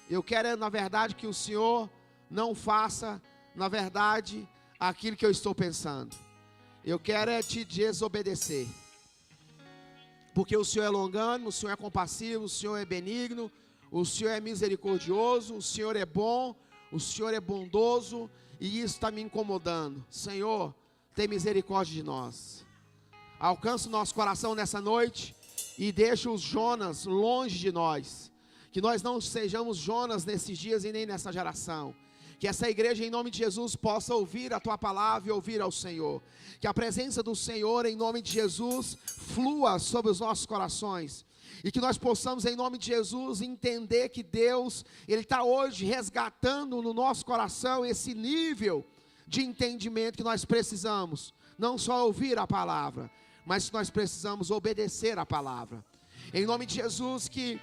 Eu quero, na verdade, que o Senhor não faça, na verdade, aquilo que eu estou pensando. Eu quero te desobedecer. Porque o Senhor é longânimo, o Senhor é compassivo, o Senhor é benigno, o Senhor é misericordioso, o Senhor é bom, o Senhor é bondoso, e isso está me incomodando. Senhor, tem misericórdia de nós. Alcança o nosso coração nessa noite e deixa os Jonas longe de nós. Que nós não sejamos Jonas nesses dias e nem nessa geração. Que essa igreja, em nome de Jesus, possa ouvir a tua palavra e ouvir ao Senhor. Que a presença do Senhor, em nome de Jesus, flua sobre os nossos corações. E que nós possamos, em nome de Jesus, entender que Deus, Ele está hoje resgatando no nosso coração esse nível de entendimento que nós precisamos. Não só ouvir a palavra, mas nós precisamos obedecer a palavra. Em nome de Jesus, que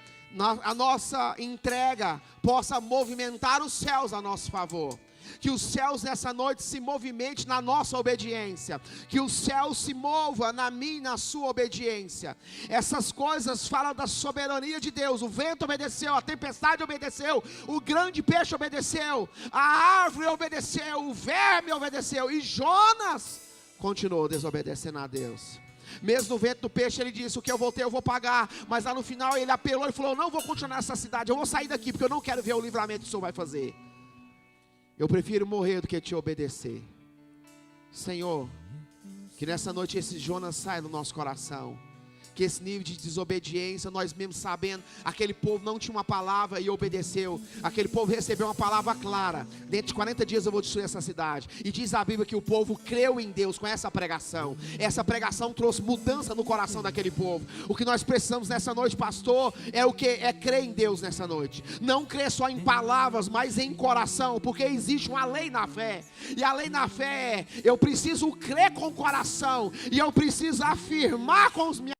a nossa entrega possa movimentar os céus a nosso favor. Que os céus nessa noite se movimentem na nossa obediência. Que o céu se mova na minha e na sua obediência. Essas coisas falam da soberania de Deus. O vento obedeceu, a tempestade obedeceu, o grande peixe obedeceu, a árvore obedeceu, o verme obedeceu, e Jonas continuou desobedecendo a Deus. Mesmo no vento do peixe ele disse: o que eu vou ter eu vou pagar. Mas lá no final ele apelou e falou: não vou continuar nessa cidade, eu vou sair daqui, porque eu não quero ver o livramento que o Senhor vai fazer. Eu prefiro morrer do que te obedecer. Senhor, que nessa noite esse Jonas saia do nosso coração. Que esse nível de desobediência, nós mesmos sabendo, aquele povo não tinha uma palavra e obedeceu. Aquele povo recebeu uma palavra clara: dentro de 40 dias eu vou destruir essa cidade. E diz a Bíblia que o povo creu em Deus com essa pregação. Essa pregação trouxe mudança no coração daquele povo. O que nós precisamos nessa noite, pastor, é o que? É crer em Deus nessa noite. Não crer só em palavras, mas em coração. Porque existe uma lei na fé. E a lei na fé é: eu preciso crer com o coração, e eu preciso afirmar com os meus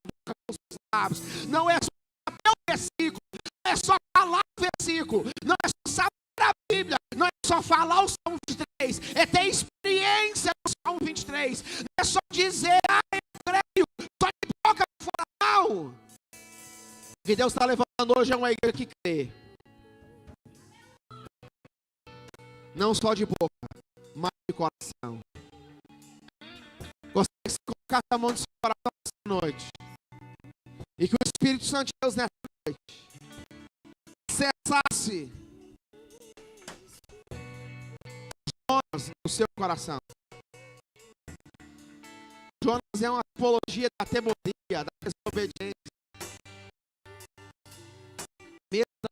lábios. Não é só saber o versículo, não é só falar o versículo, não é só saber a Bíblia, não é só falar o Salmo 23, é ter experiência no Salmo 23, não é só dizer: eu creio, só de boca fora, não. O que Deus está levantando hoje é uma igreja que crê, não só de boca, mas de coração. Gostaria que você colocasse a mão no seu coração essa noite, e que o Espírito Santo de Deus nessa noite cessasse Jonas no seu coração. Jonas é uma tipologia da teimosia, da desobediência.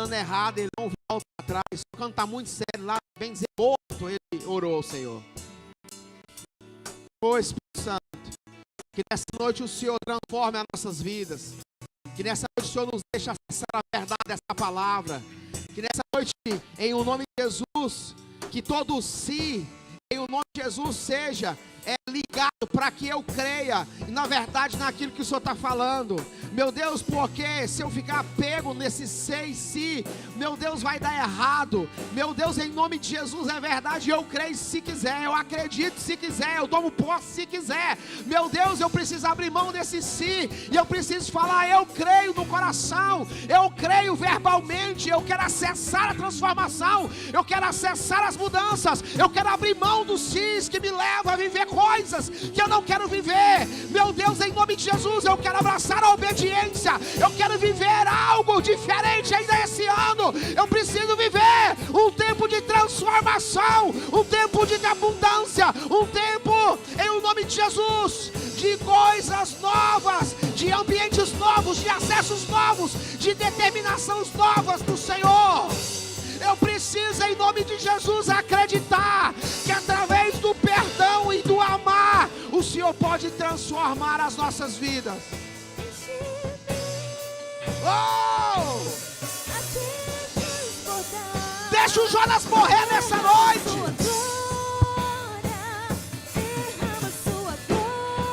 falando errado, ele não volta atrás. Quando está muito sério lá, bem dizer morto, ele orou, Senhor. Ô Espírito Santo, que nessa noite o Senhor transforme as nossas vidas. Que nessa noite o Senhor nos deixe acessar a verdade dessa palavra. Que nessa noite, em o nome de Jesus, que todo sim, em o nome de Jesus, seja ligado para que eu creia, na verdade, naquilo que o Senhor está falando. Meu Deus, porque se eu ficar pego nesse sei se, meu Deus, vai dar errado. Meu Deus, em nome de Jesus, é verdade, eu creio se quiser, eu acredito se quiser, eu tomo posse se quiser. Meu Deus, eu preciso abrir mão desse si, e eu preciso falar, eu creio no coração, eu creio verbalmente, eu quero acessar a transformação, eu quero acessar as mudanças, eu quero abrir mão dos sis que me levam a viver coisas que eu não quero viver. Meu Deus, em nome de Jesus, eu quero abraçar a obediência. Eu quero viver algo diferente ainda esse ano. Eu preciso viver um tempo de transformação, um tempo de abundância, um tempo, em o nome de Jesus, de coisas novas, de ambientes novos, de acessos novos, de determinações novas do Senhor. Eu preciso, em nome de Jesus, acreditar que através do perdão e do amar, o Senhor pode transformar as nossas vidas. Oh! Deixa o Jonas morrer nessa noite.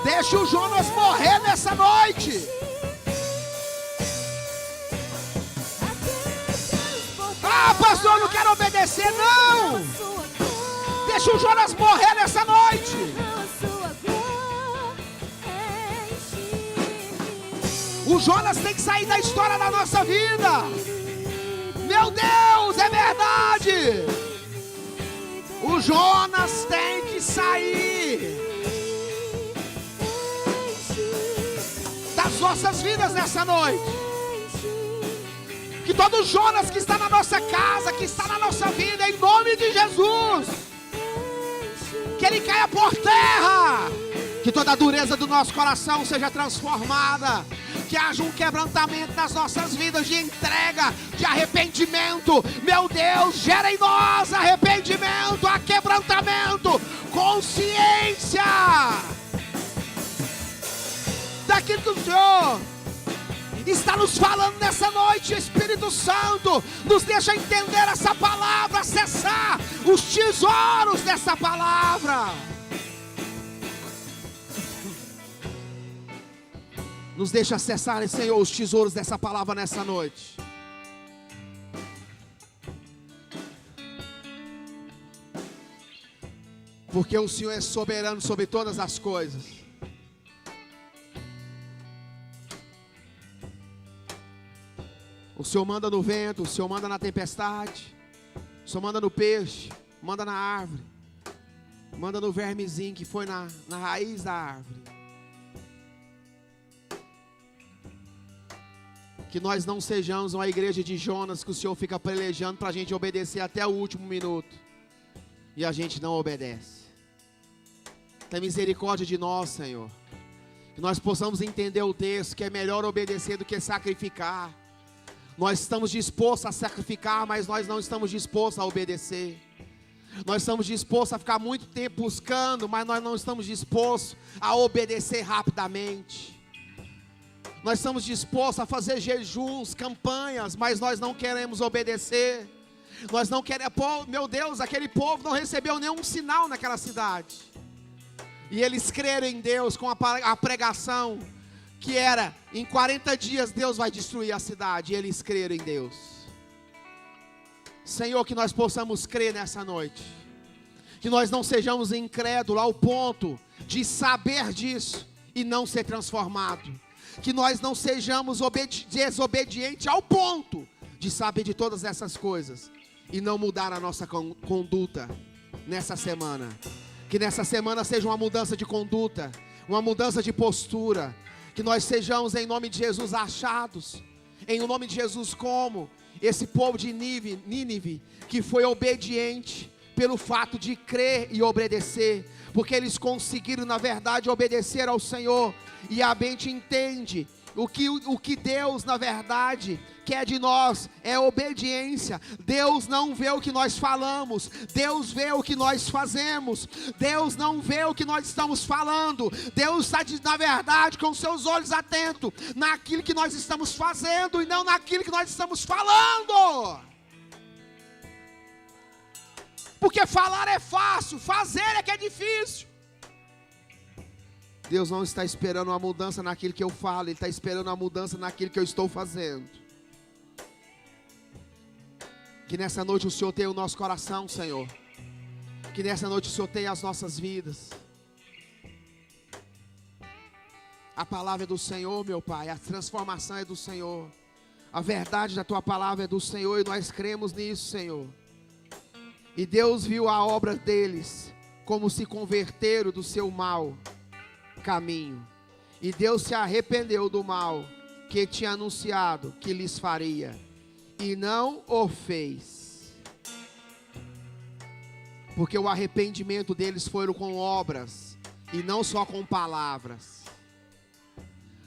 Deixa o Jonas morrer nessa noite. Ah, pastor, eu não quero obedecer, não. Deixa o Jonas morrer nessa noite. O Jonas tem que sair da história da nossa vida. Meu Deus, é verdade. O Jonas tem que sair das nossas vidas nessa noite. Que todo Jonas que está na nossa casa, que está na nossa vida, em nome de Jesus, que ele caia por terra. Que toda a dureza do nosso coração seja transformada. Que haja um quebrantamento nas nossas vidas de entrega, de arrependimento. Meu Deus, gera em nós arrependimento, quebrantamento, consciência daquilo que o Senhor está nos falando nessa noite. Espírito Santo, nos deixa entender essa palavra, acessar os tesouros dessa palavra. Nos deixa acessar, Senhor, os tesouros dessa palavra nessa noite. Porque o Senhor é soberano sobre todas as coisas. O Senhor manda no vento, o Senhor manda na tempestade, o Senhor manda no peixe, manda na árvore, manda no vermezinho que foi na raiz da árvore. Que nós não sejamos uma igreja de Jonas que o Senhor fica pelejando para a gente obedecer até o último minuto e a gente não obedece. Tem misericórdia de nós, Senhor. Que nós possamos entender o texto, que é melhor obedecer do que sacrificar. Nós estamos dispostos a sacrificar, mas nós não estamos dispostos a obedecer. Nós estamos dispostos a ficar muito tempo buscando, mas nós não estamos dispostos a obedecer rapidamente. Nós estamos dispostos a fazer jejuns, campanhas, mas nós não queremos obedecer. Nós não queremos, meu Deus, aquele povo não recebeu nenhum sinal naquela cidade. E eles creram em Deus com a pregação que era, em 40 dias Deus vai destruir a cidade. E eles creram em Deus. Senhor, que nós possamos crer nessa noite. Que nós não sejamos incrédulos ao ponto de saber disso e não ser transformado. Que nós não sejamos desobedientes ao ponto de saber de todas essas coisas e não mudar a nossa conduta nessa semana. Que nessa semana seja uma mudança de conduta, uma mudança de postura. Que nós sejamos, em nome de Jesus, achados, em nome de Jesus, como esse povo de Nínive, que foi obediente pelo fato de crer e obedecer, porque eles conseguiram, na verdade, obedecer ao Senhor. E a mente entende O que Deus, na verdade, quer de nós é obediência. Deus não vê o que nós falamos, Deus vê o que nós fazemos. Deus não vê o que nós estamos falando, Deus está, na verdade, com seus olhos atentos naquilo que nós estamos fazendo e não naquilo que nós estamos falando. Porque falar é fácil, fazer é que é difícil. Deus não está esperando uma mudança naquilo que eu falo, Ele está esperando uma mudança naquilo que eu estou fazendo. Que nessa noite o Senhor tenha o nosso coração, Senhor. Que nessa noite o Senhor tenha as nossas vidas. A palavra é do Senhor, meu Pai, a transformação é do Senhor. A verdade da Tua palavra é do Senhor e nós cremos nisso, Senhor. E Deus viu a obra deles como se converteram do seu mau caminho. E Deus se arrependeu do mal que tinha anunciado que lhes faria. E não o fez. Porque o arrependimento deles foi com obras e não só com palavras.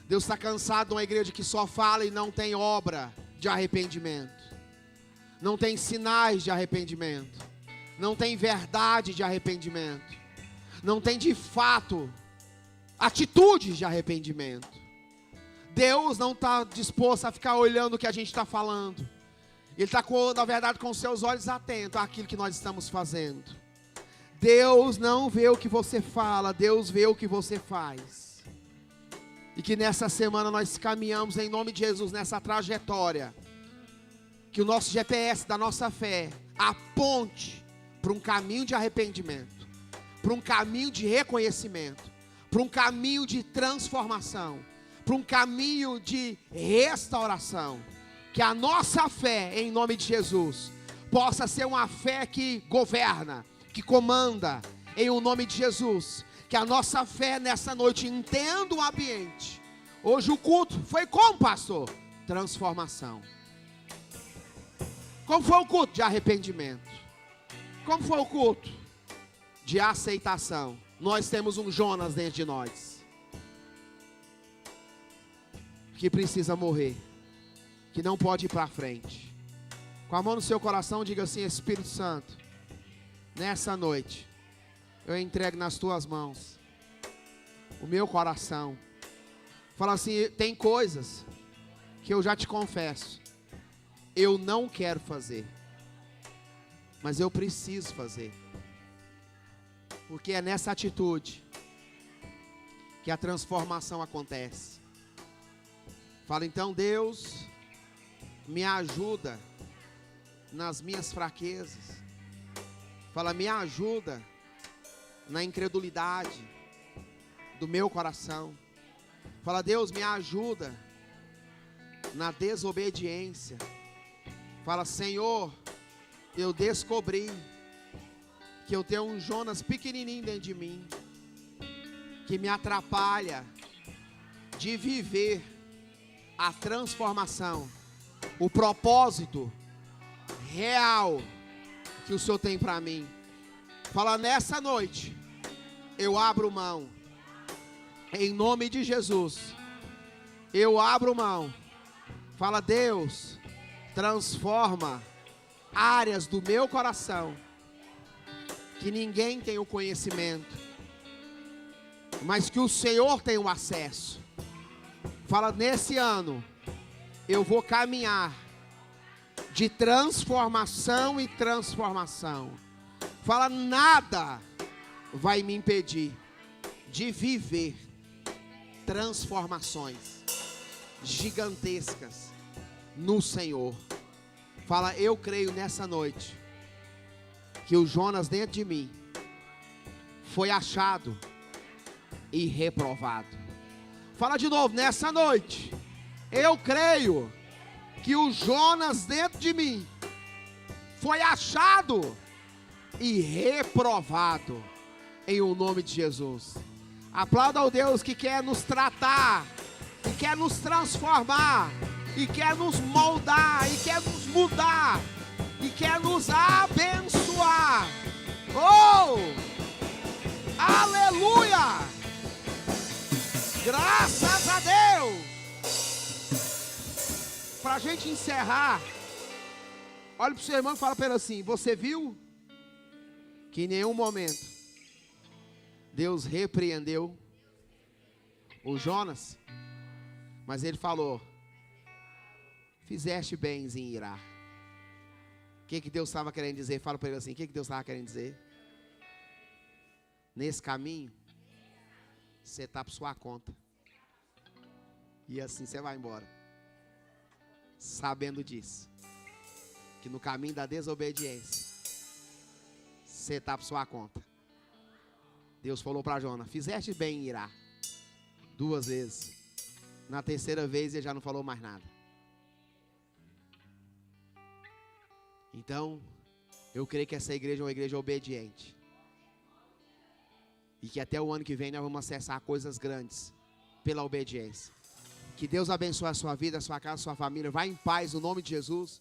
Deus está cansado de uma igreja que só fala e não tem obra de arrependimento. Não tem sinais de arrependimento. Não tem verdade de arrependimento. Não tem de fato atitudes de arrependimento. Deus não está disposto a ficar olhando o que a gente está falando. Ele está, na verdade, com seus olhos atentos àquilo que nós estamos fazendo. Deus não vê o que você fala, Deus vê o que você faz. E que nessa semana nós caminhamos em nome de Jesus nessa trajetória. Que o nosso GPS da nossa fé aponte para um caminho de arrependimento, para um caminho de reconhecimento, para um caminho de transformação, para um caminho de restauração. Que a nossa fé, em nome de Jesus, possa ser uma fé que governa, que comanda, em o nome de Jesus. Que a nossa fé nessa noite entenda o ambiente. Hoje o culto foi como, pastor? Transformação. Como foi o culto? De arrependimento. Como foi o culto? De aceitação. Nós temos um Jonas dentro de nós, que precisa morrer, que não pode ir para frente. Com a mão no seu coração, diga assim: Espírito Santo, nessa noite, eu entrego nas tuas mãos o meu coração. Fala assim: tem coisas que eu já te confesso, eu não quero fazer, mas eu preciso fazer. Porque é nessa atitude que a transformação acontece. Fala então: Deus, me ajuda nas minhas fraquezas. Fala: me ajuda na incredulidade do meu coração. Fala: Deus, me ajuda na desobediência. Fala: Senhor, eu descobri que eu tenho um Jonas pequenininho dentro de mim, que me atrapalha de viver a transformação, o propósito real que o Senhor tem para mim. Fala: nessa noite, eu abro mão, em nome de Jesus, eu abro mão. Fala: Deus, transforma áreas do meu coração que ninguém tem o conhecimento, mas que o Senhor tem o acesso. Fala: nesse ano eu vou caminhar de transformação em transformação. Fala: nada vai me impedir de viver transformações gigantescas no Senhor. Fala: eu creio nessa noite que o Jonas dentro de mim foi achado e reprovado. Fala de novo: nessa noite eu creio que o Jonas dentro de mim foi achado e reprovado, em o nome de Jesus. Aplauda ao Deus que quer nos tratar, que quer nos transformar, e quer nos moldar, e quer nos mudar, e quer nos abençoar. Oh! Aleluia! Graças a Deus! Para a gente encerrar, olha para o seu irmão e fala para ele assim: você viu que em nenhum momento Deus repreendeu o Jonas, mas ele falou: fizeste bem em irar. O que Deus estava querendo dizer? Fala para ele assim: o que Deus estava querendo dizer? Nesse caminho, você está por sua conta. E assim você vai embora, sabendo disso, que no caminho da desobediência, você está por sua conta. Deus falou para Jonas: fizeste bem em irar. 2 vezes. Na terceira vez ele já não falou mais nada. Então, eu creio que essa igreja é uma igreja obediente. E que até o ano que vem nós vamos acessar coisas grandes pela obediência. Que Deus abençoe a sua vida, a sua casa, a sua família. Vá em paz no nome de Jesus.